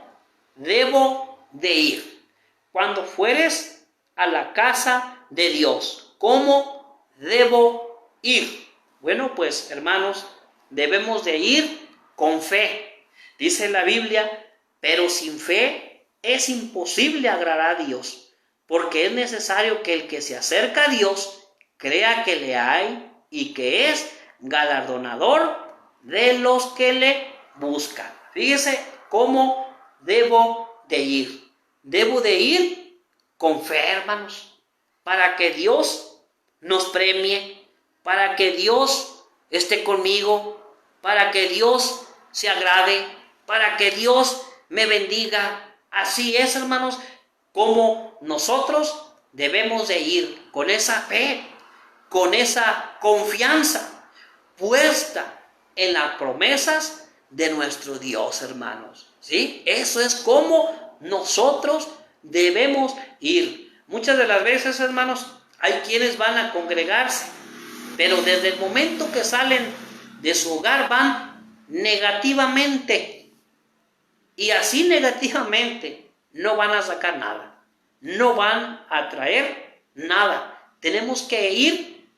debo de ir? Cuando fueres a la casa de Dios, ¿cómo debo ir? Bueno, pues hermanos, debemos de ir con fe. Dice la Biblia: pero sin fe es imposible agradar a Dios, porque es necesario que el que se acerca a Dios crea que le hay y que es galardonador de los que le buscan. Fíjese cómo debo de ir. Debo de ir con fe, hermanos, para que Dios nos premie, para que Dios esté conmigo, para que Dios se agrade, para que Dios me bendiga. Así es, hermanos, como nosotros debemos de ir con esa fe, con esa confianza puesta en las promesas de nuestro Dios, hermanos. ¿Sí? Eso es como nosotros debemos ir. Muchas de las veces, hermanos, hay quienes van a congregarse, pero desde el momento que salen de su hogar van negativamente. Y así negativamente no van a sacar nada. No van a traer nada. Tenemos que ir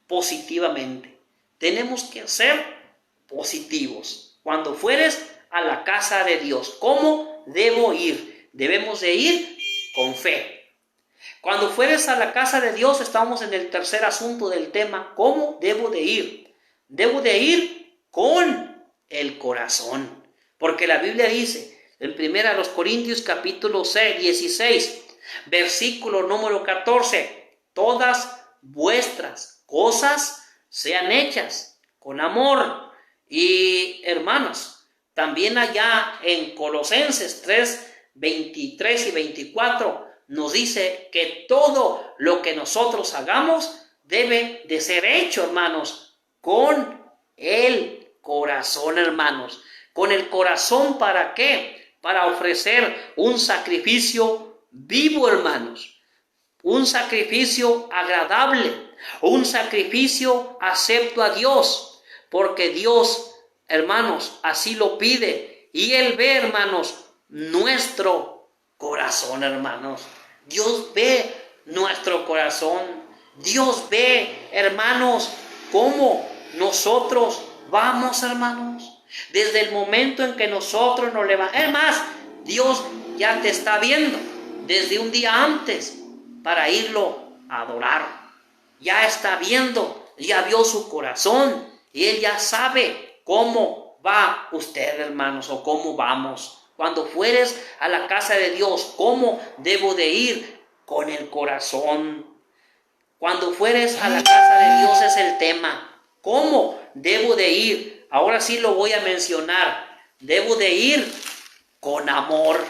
positivamente. Tenemos que ser positivos. Cuando fueres a la casa de Dios, ¿cómo debo ir? Debemos de ir con fe. Cuando fueres a la casa de Dios, estamos en el tercer asunto del tema. ¿Cómo debo de ir? Debo de ir con el corazón. Porque la Biblia dice, en 1 Corintios capítulo 16, versículo número 14, todas vuestras cosas sean hechas con amor. Y hermanos, también allá en Colosenses 3, 23 y 24, nos dice que todo lo que nosotros hagamos debe de ser hecho, hermanos, con el corazón, hermanos. Con el corazón, ¿para qué? Para ofrecer un sacrificio vivo, hermanos. Un sacrificio agradable, un sacrificio acepto a Dios, porque Dios, hermanos, así lo pide. Y Él ve, hermanos, nuestro corazón, hermanos. Dios ve nuestro corazón. Dios ve, hermanos, cómo nosotros vamos, hermanos. Desde el momento en que nosotros nos levantamos. Es más, Dios ya te está viendo desde un día antes para irlo a adorar. Ya está viendo, ya vio su corazón y Él ya sabe cómo va usted, hermanos, o cómo vamos. Cuando fueres a la casa de Dios, ¿cómo debo de ir? Con el corazón. Cuando fueres a la casa de Dios es el tema. ¿Cómo debo de ir? Ahora sí lo voy a mencionar. Debo de ir con amor.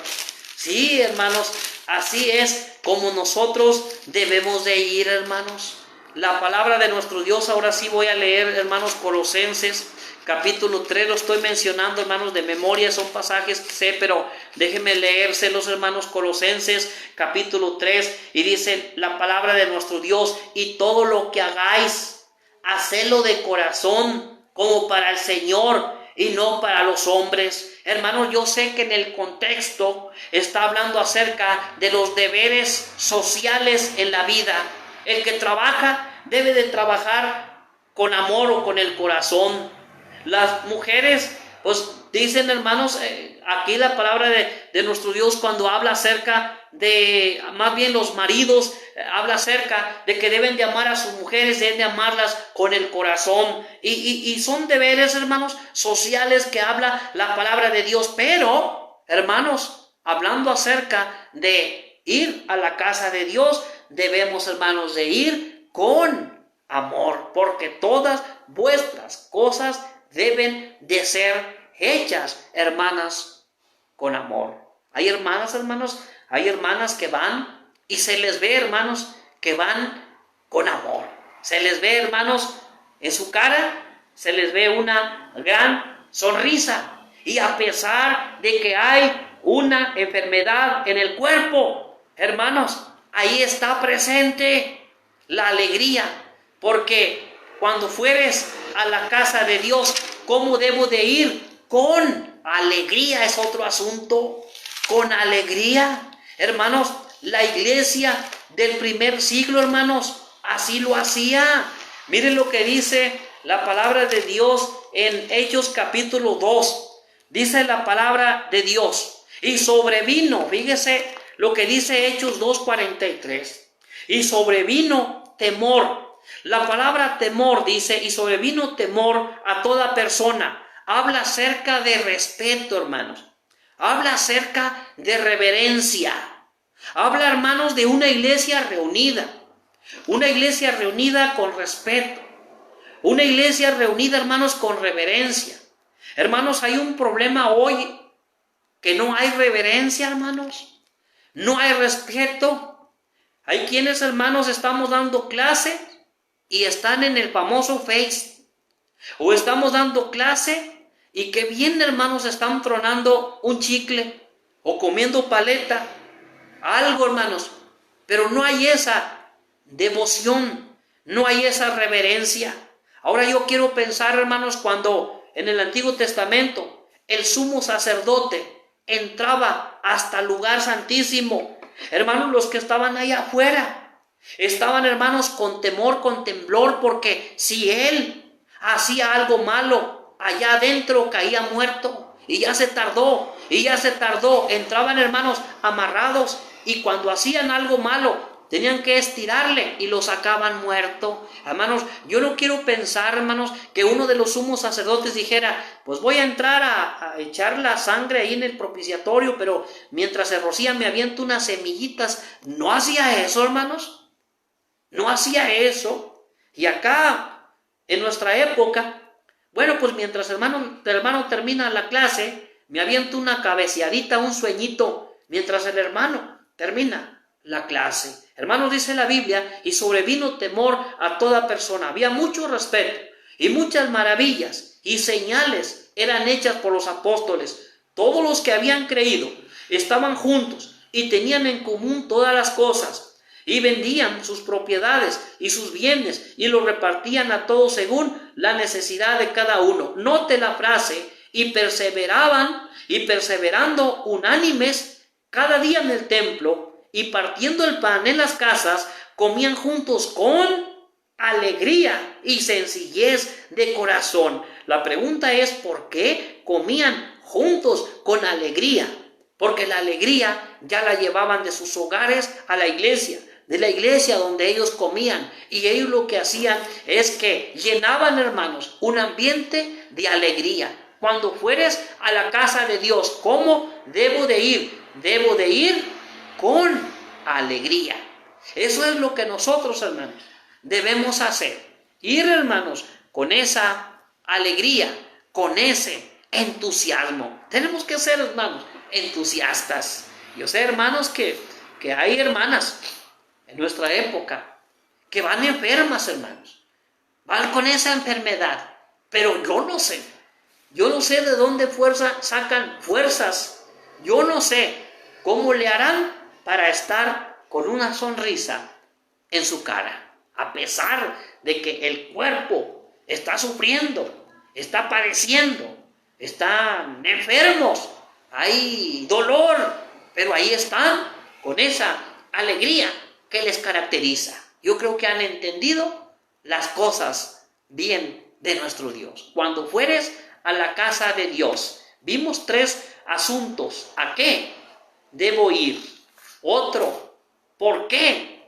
Sí, hermanos, así es como nosotros debemos de ir, hermanos. La palabra de nuestro Dios, ahora sí voy a leer, hermanos, Colosenses capítulo 3, lo estoy mencionando, hermanos, de memoria, son pasajes que sé, pero déjenme leérselos, hermanos. Colosenses capítulo 3, y dice la palabra de nuestro Dios: y todo lo que hagáis, hacedlo de corazón, como para el Señor y no para los hombres. Hermanos, yo sé que en el contexto está hablando acerca de los deberes sociales en la vida. El que trabaja debe de trabajar con amor o con el corazón. Las mujeres, pues dicen, hermanos, aquí la palabra de nuestro Dios, cuando habla acerca de, más bien los maridos, habla acerca de que deben de amar a sus mujeres, deben de amarlas con el corazón. Y son deberes, hermanos, sociales que habla la palabra de Dios. Pero, hermanos, hablando acerca de ir a la casa de Dios, debemos, hermanos, de ir con amor, porque todas vuestras cosas deben de ser hechas, hermanas, con amor. Hay hermanas, hermanos, hay hermanas que van y se les ve, hermanos, que van con amor. Se les ve, hermanos, en su cara, se les ve una gran sonrisa. Y a pesar de que hay una enfermedad en el cuerpo, hermanos, ahí está presente la alegría, porque cuando fueres a la casa de Dios, ¿cómo debo de ir? Con alegría, es otro asunto. Con alegría, hermanos, la iglesia del primer siglo, hermanos, así lo hacía. Miren lo que dice la palabra de Dios en Hechos capítulo 2. Dice la palabra de Dios: y sobrevino, fíjese lo que dice Hechos 2:43. Y sobrevino temor. La palabra temor dice: y sobrevino temor a toda persona. Habla acerca de respeto, hermanos. Habla acerca de reverencia. Habla, hermanos, de una iglesia reunida. Una iglesia reunida con respeto. Una iglesia reunida, hermanos, con reverencia. Hermanos, hay un problema hoy, que no hay reverencia, hermanos. No hay respeto. Hay quienes, hermanos, estamos dando clase y están en el famoso Face. O estamos dando clase y que bien, hermanos, están tronando un chicle o comiendo paleta. Algo, hermanos. Pero no hay esa devoción, no hay esa reverencia. Ahora yo quiero pensar, hermanos, cuando en el Antiguo Testamento el sumo sacerdote entraba hasta el lugar santísimo. Hermanos, los que estaban ahí afuera estaban, hermanos, con temor, con temblor, porque si él hacía algo malo, allá adentro caía muerto. Y ya se tardó. Entraban, hermanos, amarrados, y cuando hacían algo malo tenían que estirarle y lo sacaban muerto. Hermanos, yo no quiero pensar, hermanos, que uno de los sumos sacerdotes dijera, pues voy a entrar a echar la sangre ahí en el propiciatorio, pero mientras se rocía me aviento unas semillitas. No hacía eso, hermanos. No hacía eso. Y acá, en nuestra época, bueno, pues mientras el hermano termina la clase, me aviento una cabeceadita, un sueñito, mientras el hermano termina la clase. Hermanos, dice la Biblia, y sobrevino temor a toda persona. Había mucho respeto y muchas maravillas y señales eran hechas por los apóstoles. Todos los que habían creído estaban juntos y tenían en común todas las cosas, y vendían sus propiedades y sus bienes y los repartían a todos según la necesidad de cada uno. Note la frase, y perseveraban, y perseverando unánimes cada día en el templo, y partiendo el pan en las casas, comían juntos con alegría y sencillez de corazón. La pregunta es, ¿por qué comían juntos con alegría? Porque la alegría ya la llevaban de sus hogares a la iglesia, de la iglesia donde ellos comían, y ellos lo que hacían es que llenaban, hermanos, un ambiente de alegría. Cuando fueres a la casa de Dios, ¿cómo debo de ir? Debo de ir con alegría. Eso es lo que nosotros, hermanos, debemos hacer. Ir, hermanos, con esa alegría, con ese entusiasmo. Tenemos que ser, hermanos, entusiastas. Yo sé, hermanos, que hay hermanas en nuestra época que van enfermas, hermanos. Van con esa enfermedad. Pero yo no sé de dónde sacan fuerzas. Yo no sé cómo le harán para estar con una sonrisa en su cara, a pesar de que el cuerpo está sufriendo, está padeciendo, están enfermos, hay dolor, pero ahí están con esa alegría que les caracteriza. Yo creo que han entendido las cosas bien de nuestro Dios. Cuando fueres a la casa de Dios, vimos 3 asuntos. ¿A qué debo ir? Otro, ¿por qué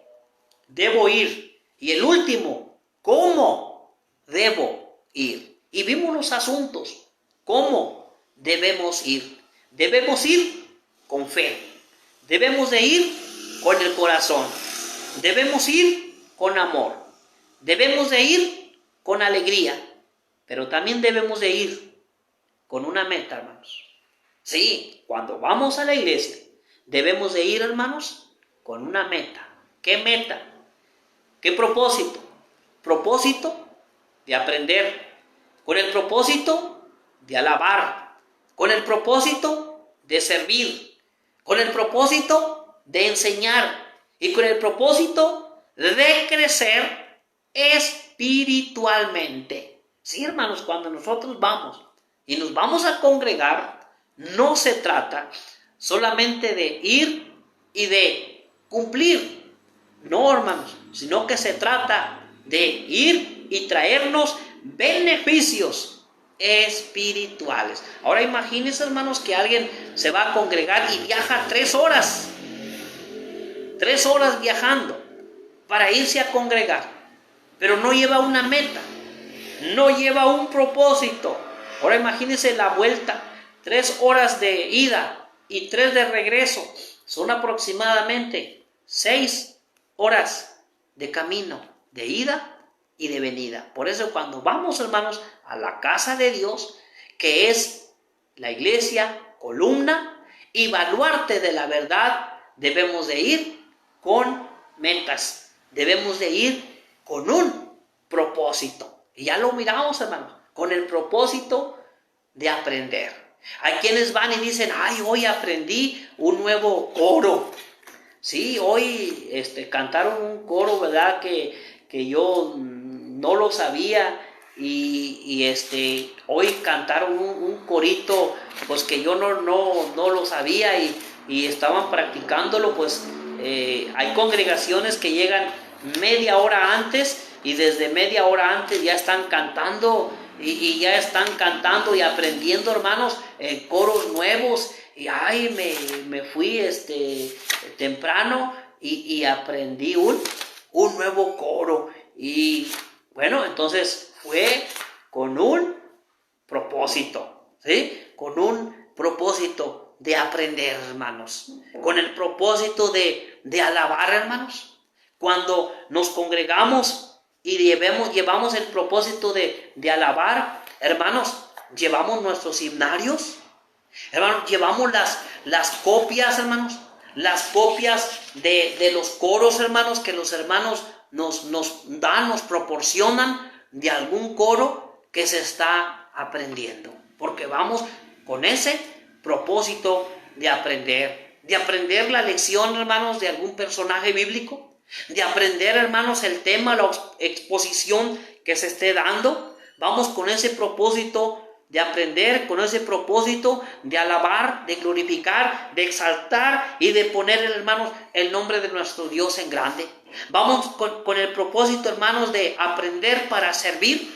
debo ir? Y el último, ¿cómo debo ir? Y vimos los asuntos. ¿Cómo debemos ir? Debemos ir con fe. Debemos de ir con el corazón. Debemos ir con amor. Debemos de ir con alegría. Pero también debemos de ir con una meta, hermanos. Sí, cuando vamos a la iglesia, debemos de ir, hermanos, con una meta. ¿Qué meta? ¿Qué propósito? Propósito de aprender, con el propósito de alabar, con el propósito de servir, con el propósito de enseñar y con el propósito de crecer espiritualmente. Sí, hermanos, cuando nosotros vamos y nos vamos a congregar, no se trata solamente de ir y de cumplir. No, hermanos, sino que se trata de ir y traernos beneficios espirituales. Ahora imagínense, hermanos, que alguien se va a congregar y viaja 3 horas. 3 horas viajando para irse a congregar, pero no lleva una meta, no lleva un propósito. Ahora imagínense la vuelta, 3 horas de ida y 3 de regreso. Son aproximadamente 6 horas de camino, de ida y de venida. Por eso cuando vamos, hermanos, a la casa de Dios, que es la iglesia, columna y baluarte de la verdad, debemos de ir con metas, debemos de ir con un propósito. Y ya lo miramos, hermanos, con el propósito de aprender. Hay quienes van y dicen, ay, hoy aprendí un nuevo coro. Sí, hoy cantaron un coro, ¿verdad? Que yo no lo sabía. Y hoy cantaron un corito, pues que yo no lo sabía y estaban practicándolo. Pues hay congregaciones que llegan media hora antes y desde media hora antes ya están cantando y ya están cantando y aprendiendo, hermanos, coros nuevos. Y ay, me fui temprano y aprendí un nuevo coro. Y bueno, entonces fue con un propósito, ¿sí? Con un propósito de aprender, hermanos. Con el propósito de alabar, hermanos. Cuando nos congregamos y llevamos el propósito de alabar, hermanos, llevamos nuestros himnarios, hermanos, llevamos las copias, hermanos, las copias de los coros, hermanos, que los hermanos nos dan, nos proporcionan de algún coro que se está aprendiendo, porque vamos con ese propósito de aprender la lección, hermanos, de algún personaje bíblico, de aprender, hermanos, el tema, la exposición que se esté dando. Vamos con ese propósito de aprender, con ese propósito de alabar, de glorificar, de exaltar y de poner, hermanos, el nombre de nuestro Dios en grande. Vamos con el propósito, hermanos, de aprender para servir.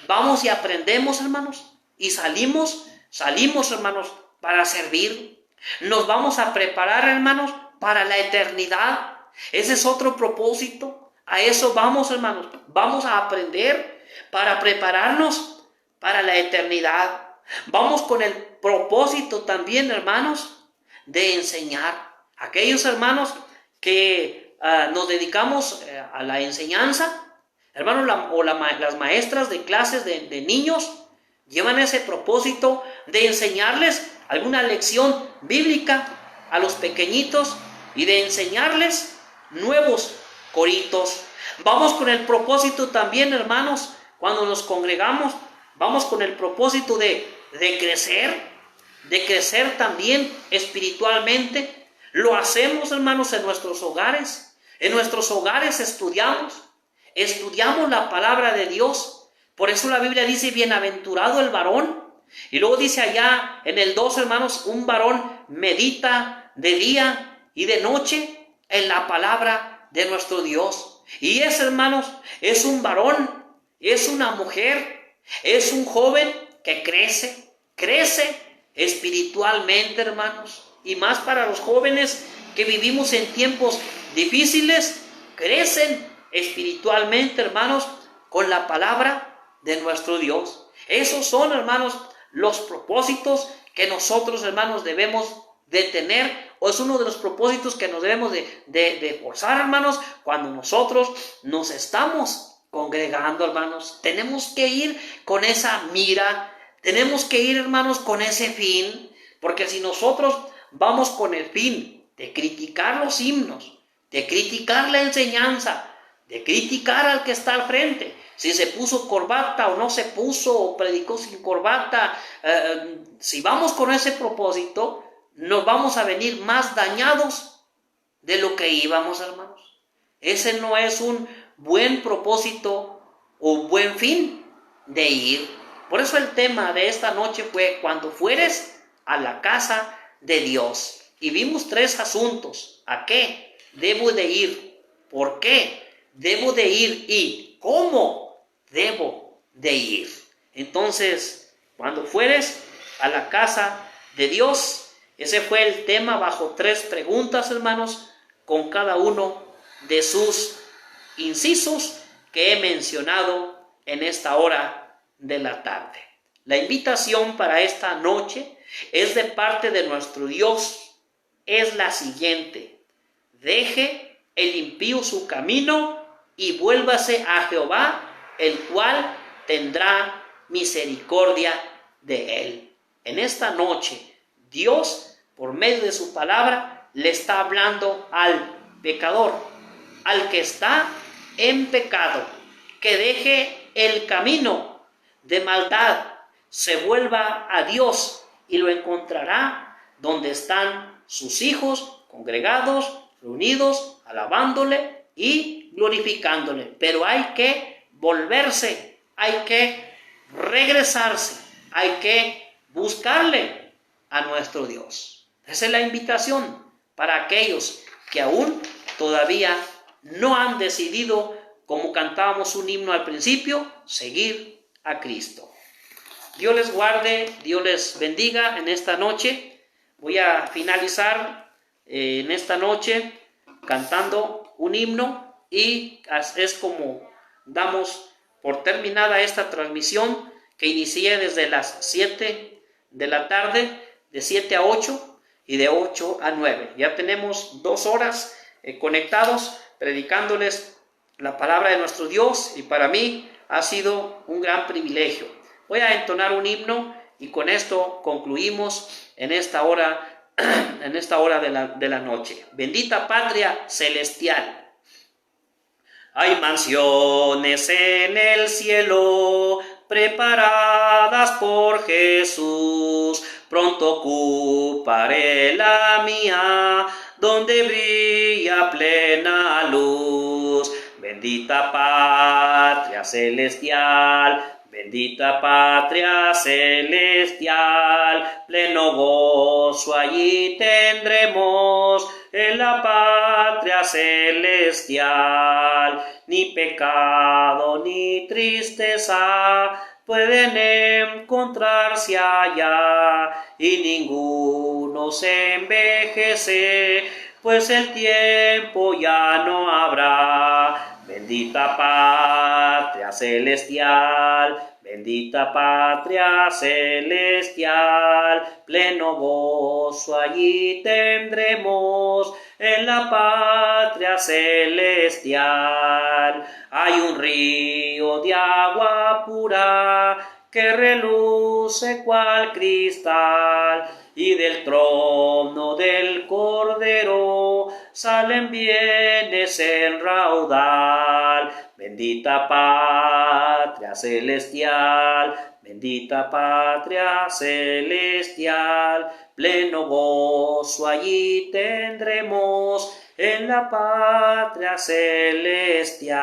Vamos y aprendemos, hermanos, y salimos, hermanos, para servir. Nos vamos a preparar, hermanos, para la eternidad. Ese es otro propósito. A eso vamos, hermanos. Vamos a aprender para prepararnos para la eternidad. Vamos con el propósito también, hermanos, de enseñar. Aquellos hermanos que nos dedicamos a la enseñanza, hermanos, las maestras de clases de niños, llevan ese propósito de enseñarles alguna lección bíblica a los pequeñitos y de enseñarles nuevos coritos. Vamos con el propósito también, hermanos, cuando nos congregamos, vamos con el propósito de crecer también espiritualmente. Lo hacemos, hermanos, en nuestros hogares. En nuestros hogares estudiamos la palabra de Dios. Por eso la Biblia dice, bienaventurado el varón. Y luego dice allá en el 2, hermanos, un varón medita de día y de noche en la palabra de nuestro Dios. Y ese, hermanos, es un varón, es una mujer, es un joven que crece espiritualmente, hermanos. Y más para los jóvenes que vivimos en tiempos difíciles, crecen espiritualmente, hermanos, con la palabra de nuestro Dios. Esos son, hermanos, los propósitos que nosotros, hermanos, debemos de tener, o es uno de los propósitos que nos debemos de forzar, hermanos, cuando nosotros nos estamos congregando, hermanos. Tenemos que ir con esa mira, tenemos que ir, hermanos, con ese fin, porque si nosotros vamos con el fin de criticar los himnos, de criticar la enseñanza, de criticar al que está al frente, si se puso corbata o no se puso, o predicó sin corbata, si vamos con ese propósito, nos vamos a venir más dañados de lo que íbamos, hermanos. Ese no es un buen propósito o un buen fin de ir. Por eso el tema de esta noche fue cuando fueres a la casa de Dios. Y vimos 3 asuntos. ¿A qué debo de ir? ¿Por qué debo de ir? ¿Y cómo debo de ir? Entonces, cuando fueres a la casa de Dios, ese fue el tema bajo 3 preguntas, hermanos, con cada uno de sus incisos que he mencionado en esta hora de la tarde. La invitación para esta noche es de parte de nuestro Dios, es la siguiente: deje el impío su camino y vuélvase a Jehová, el cual tendrá misericordia de él. En esta noche, Dios, por medio de su palabra, le está hablando al pecador, al que está en pecado, que deje el camino de maldad, se vuelva a Dios y lo encontrará donde están sus hijos congregados, reunidos, alabándole y glorificándole. Pero hay que volverse, hay que regresarse, hay que buscarle a nuestro Dios. Esa es la invitación para aquellos que aún todavía no han decidido, como cantábamos un himno al principio, seguir a Cristo. Dios les guarde, Dios les bendiga en esta noche. Voy a finalizar en esta noche cantando un himno y es como damos por terminada esta transmisión que inicié desde las 7 de la tarde, de 7 a 8 y de 8 a 9. Ya tenemos 2 horas conectados predicándoles la palabra de nuestro Dios y para mí ha sido un gran privilegio. Voy a entonar un himno y con esto concluimos en esta hora de la noche. Bendita patria celestial. Hay mansiones en el cielo preparadas por Jesús. Pronto ocuparé la mía, donde brilla plena luz. Bendita patria celestial, bendita patria celestial, pleno gozo allí tendremos en la patria celestial. Ni pecado ni tristeza pueden encontrarse allá, y ninguno se envejece, pues el tiempo ya no habrá. Bendita patria celestial, bendita patria celestial, pleno gozo allí tendremos en la patria celestial. Hay un río de agua pura que reluce cual cristal, y del trono del Cordero salen bienes en raudal. Bendita patria celestial, bendita patria celestial, pleno gozo allí tendremos en la patria celestial.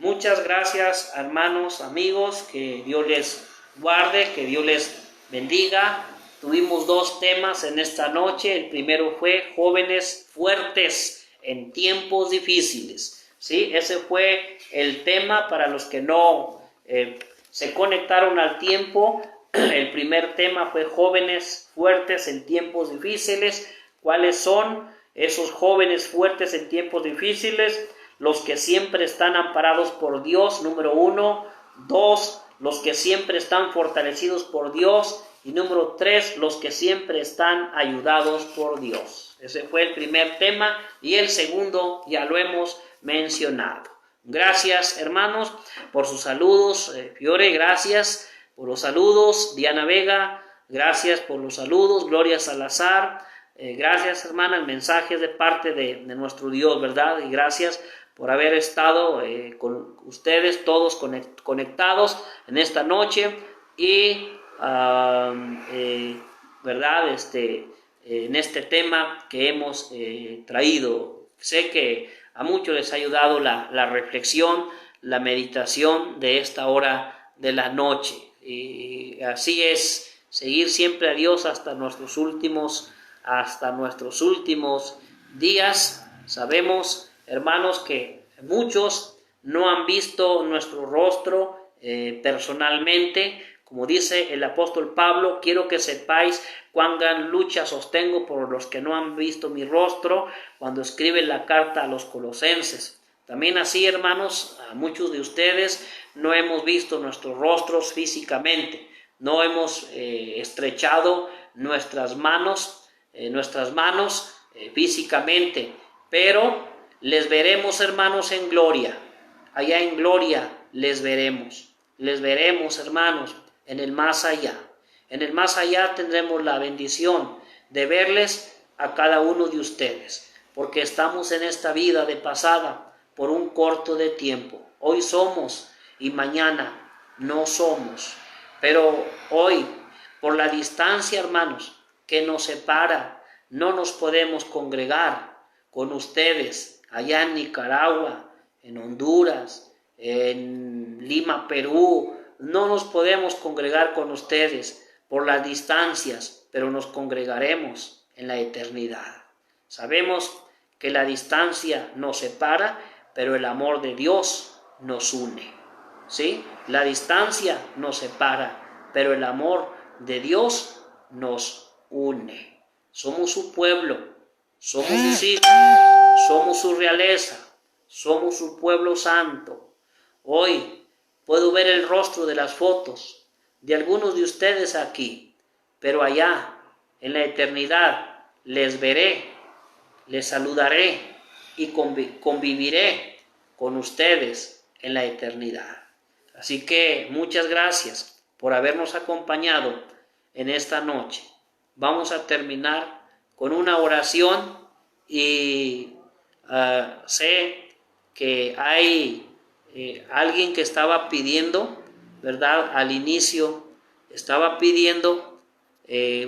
Muchas gracias, hermanos, amigos, que Dios les guarde, que Dios les bendiga. Tuvimos 2 temas en esta noche. El primero fue jóvenes fuertes en tiempos difíciles. ¿Sí? Ese fue el tema para los que no se conectaron al tiempo. El primer tema fue jóvenes fuertes en tiempos difíciles. ¿Cuáles son esos jóvenes fuertes en tiempos difíciles? Los que siempre están amparados por Dios, número 1. 2, los que siempre están fortalecidos por Dios. Y número 3, los que siempre están ayudados por Dios. Ese fue el primer tema y el segundo ya lo hemos mencionado. Gracias, hermanos, por sus saludos. Fiore, gracias por los saludos. Diana Vega, gracias por los saludos. Gloria Salazar, gracias, hermana. El mensaje es de parte de nuestro Dios, ¿verdad? Y gracias por haber estado con ustedes todos conectados en esta noche y ¿verdad? En este tema que hemos traído. Sé que a muchos les ha ayudado la reflexión, la meditación de esta hora de la noche. Y así es, seguir siempre a Dios hasta nuestros últimos días. Sabemos, hermanos, que muchos no han visto nuestro rostro personalmente. Como dice el apóstol Pablo, quiero que sepáis cuán gran lucha sostengo por los que no han visto mi rostro, cuando escribe la carta a los colosenses. También así, hermanos, a muchos de ustedes no hemos visto nuestros rostros físicamente. no hemos estrechado nuestras manos físicamente, pero les veremos, hermanos, en gloria. Allá en gloria les veremos, hermanos, en el más allá. En el más allá tendremos la bendición de verles a cada uno de ustedes, porque estamos en esta vida de pasada por un corto de tiempo. Hoy somos y mañana no somos, pero hoy, por la distancia, hermanos, que nos separa, no nos podemos congregar con ustedes allá en Nicaragua, en Honduras, en Lima, Perú. No nos podemos congregar con ustedes por las distancias, pero nos congregaremos en la eternidad. Sabemos que la distancia nos separa, pero el amor de Dios nos une. ¿Sí? La distancia nos separa, pero el amor de Dios nos une. Somos su pueblo, somos sus hijos, somos su realeza, somos su pueblo santo. Hoy puedo ver el rostro de las fotos de algunos de ustedes aquí, pero allá en la eternidad les veré, les saludaré y conviviré con ustedes en la eternidad. Así que muchas gracias por habernos acompañado en esta noche. Vamos a terminar con una oración y sé que hay alguien que estaba pidiendo, ¿verdad? Al inicio estaba pidiendo,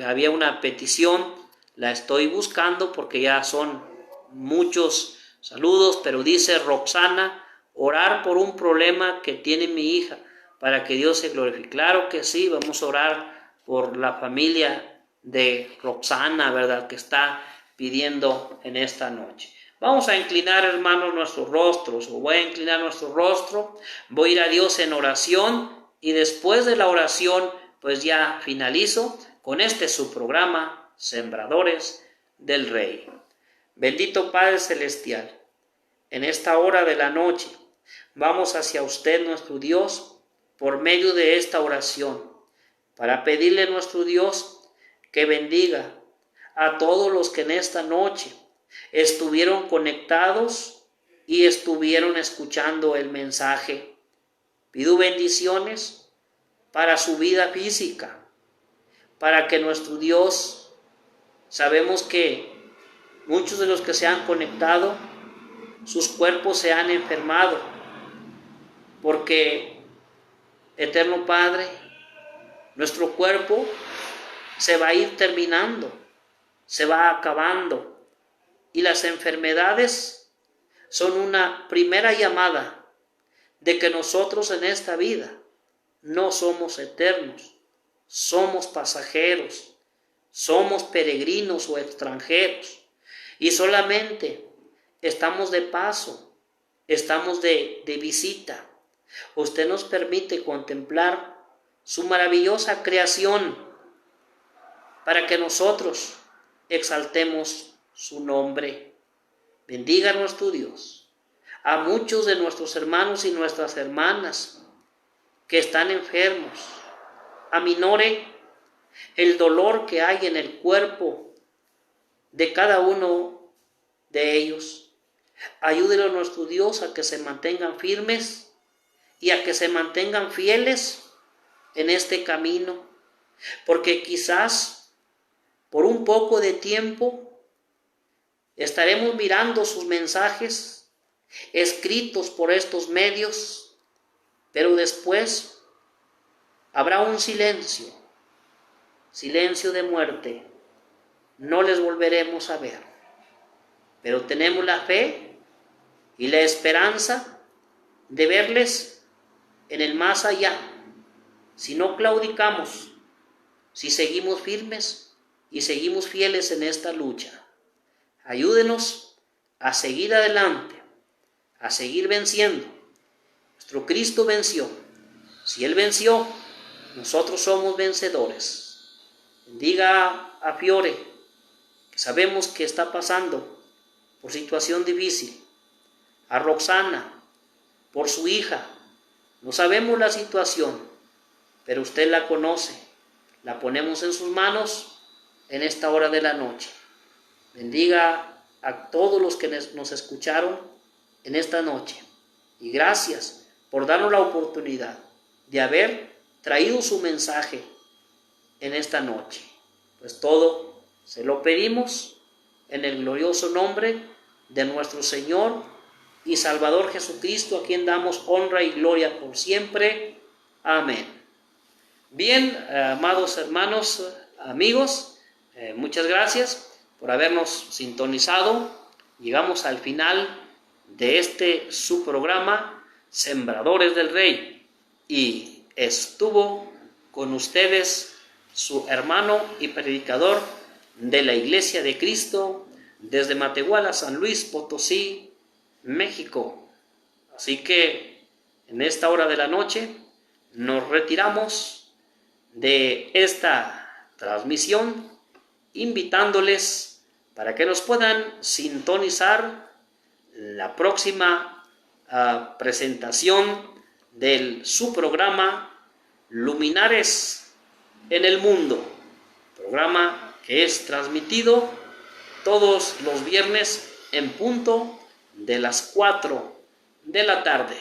había una petición, la estoy buscando porque ya son muchos saludos, pero dice Roxana, orar por un problema que tiene mi hija para que Dios se glorifique. Claro que sí, vamos a orar por la familia de Roxana, ¿verdad? Que está pidiendo en esta noche. Vamos a inclinar, hermanos, nuestros rostros, o voy a inclinar nuestro rostro, voy a ir a Dios en oración y después de la oración, pues ya finalizo con este su programa, Sembradores del Rey. Bendito Padre Celestial, en esta hora de la noche, vamos hacia usted, nuestro Dios, por medio de esta oración, para pedirle a nuestro Dios que bendiga a todos los que en esta noche estuvieron conectados y estuvieron escuchando el mensaje. Pido bendiciones para su vida física, para que nuestro Dios, sabemos que muchos de los que se han conectado, sus cuerpos se han enfermado, porque, Eterno Padre, nuestro cuerpo se va a ir terminando, se va acabando, y las enfermedades son una primera llamada de que nosotros en esta vida no somos eternos, somos pasajeros, somos peregrinos o extranjeros, y solamente estamos de paso, estamos de visita. Usted nos permite contemplar su maravillosa creación para que nosotros exaltemos su nombre. Bendiga a nuestro Dios a muchos de nuestros hermanos y nuestras hermanas que están enfermos. Aminore el dolor que hay en el cuerpo de cada uno de ellos. Ayúdelo a nuestro Dios a que se mantengan firmes y a que se mantengan fieles en este camino, porque quizás por un poco de tiempo estaremos mirando sus mensajes escritos por estos medios, pero después habrá un silencio de muerte. No les volveremos a ver, pero tenemos la fe y la esperanza de verles en el más allá, si no claudicamos, si seguimos firmes y seguimos fieles en esta lucha. Ayúdenos a seguir adelante, a seguir venciendo. Nuestro Cristo venció. Si Él venció, nosotros somos vencedores. Bendiga a Fiore, que sabemos que está pasando por situación difícil. A Roxana, por su hija. No sabemos la situación, pero usted la conoce. la ponemos en sus manos en esta hora de la noche. Bendiga a todos los que nos escucharon en esta noche. Y gracias por darnos la oportunidad de haber traído su mensaje en esta noche. Pues todo se lo pedimos en el glorioso nombre de nuestro Señor y Salvador Jesucristo, a quien damos honra y gloria por siempre. Amén. Bien, amados hermanos, amigos, muchas gracias por habernos sintonizado. Llegamos al final de este su programa, Sembradores del Rey, y estuvo con ustedes su hermano y predicador de la Iglesia de Cristo desde Matehuala, San Luis Potosí, México. Así que en esta hora de la noche nos retiramos de esta transmisión, invitándoles para que nos puedan sintonizar la próxima presentación de su programa Luminares en el Mundo, programa que es transmitido todos los viernes en punto de las 4 de la tarde.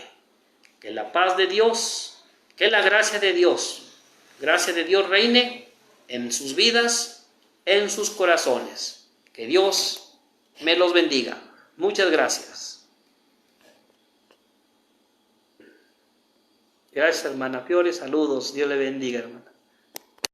Que la paz de Dios, que la gracia de Dios reine en sus vidas, en sus corazones. Que Dios me los bendiga. Muchas gracias. Gracias, hermana Fiore. Saludos. Dios le bendiga, hermana.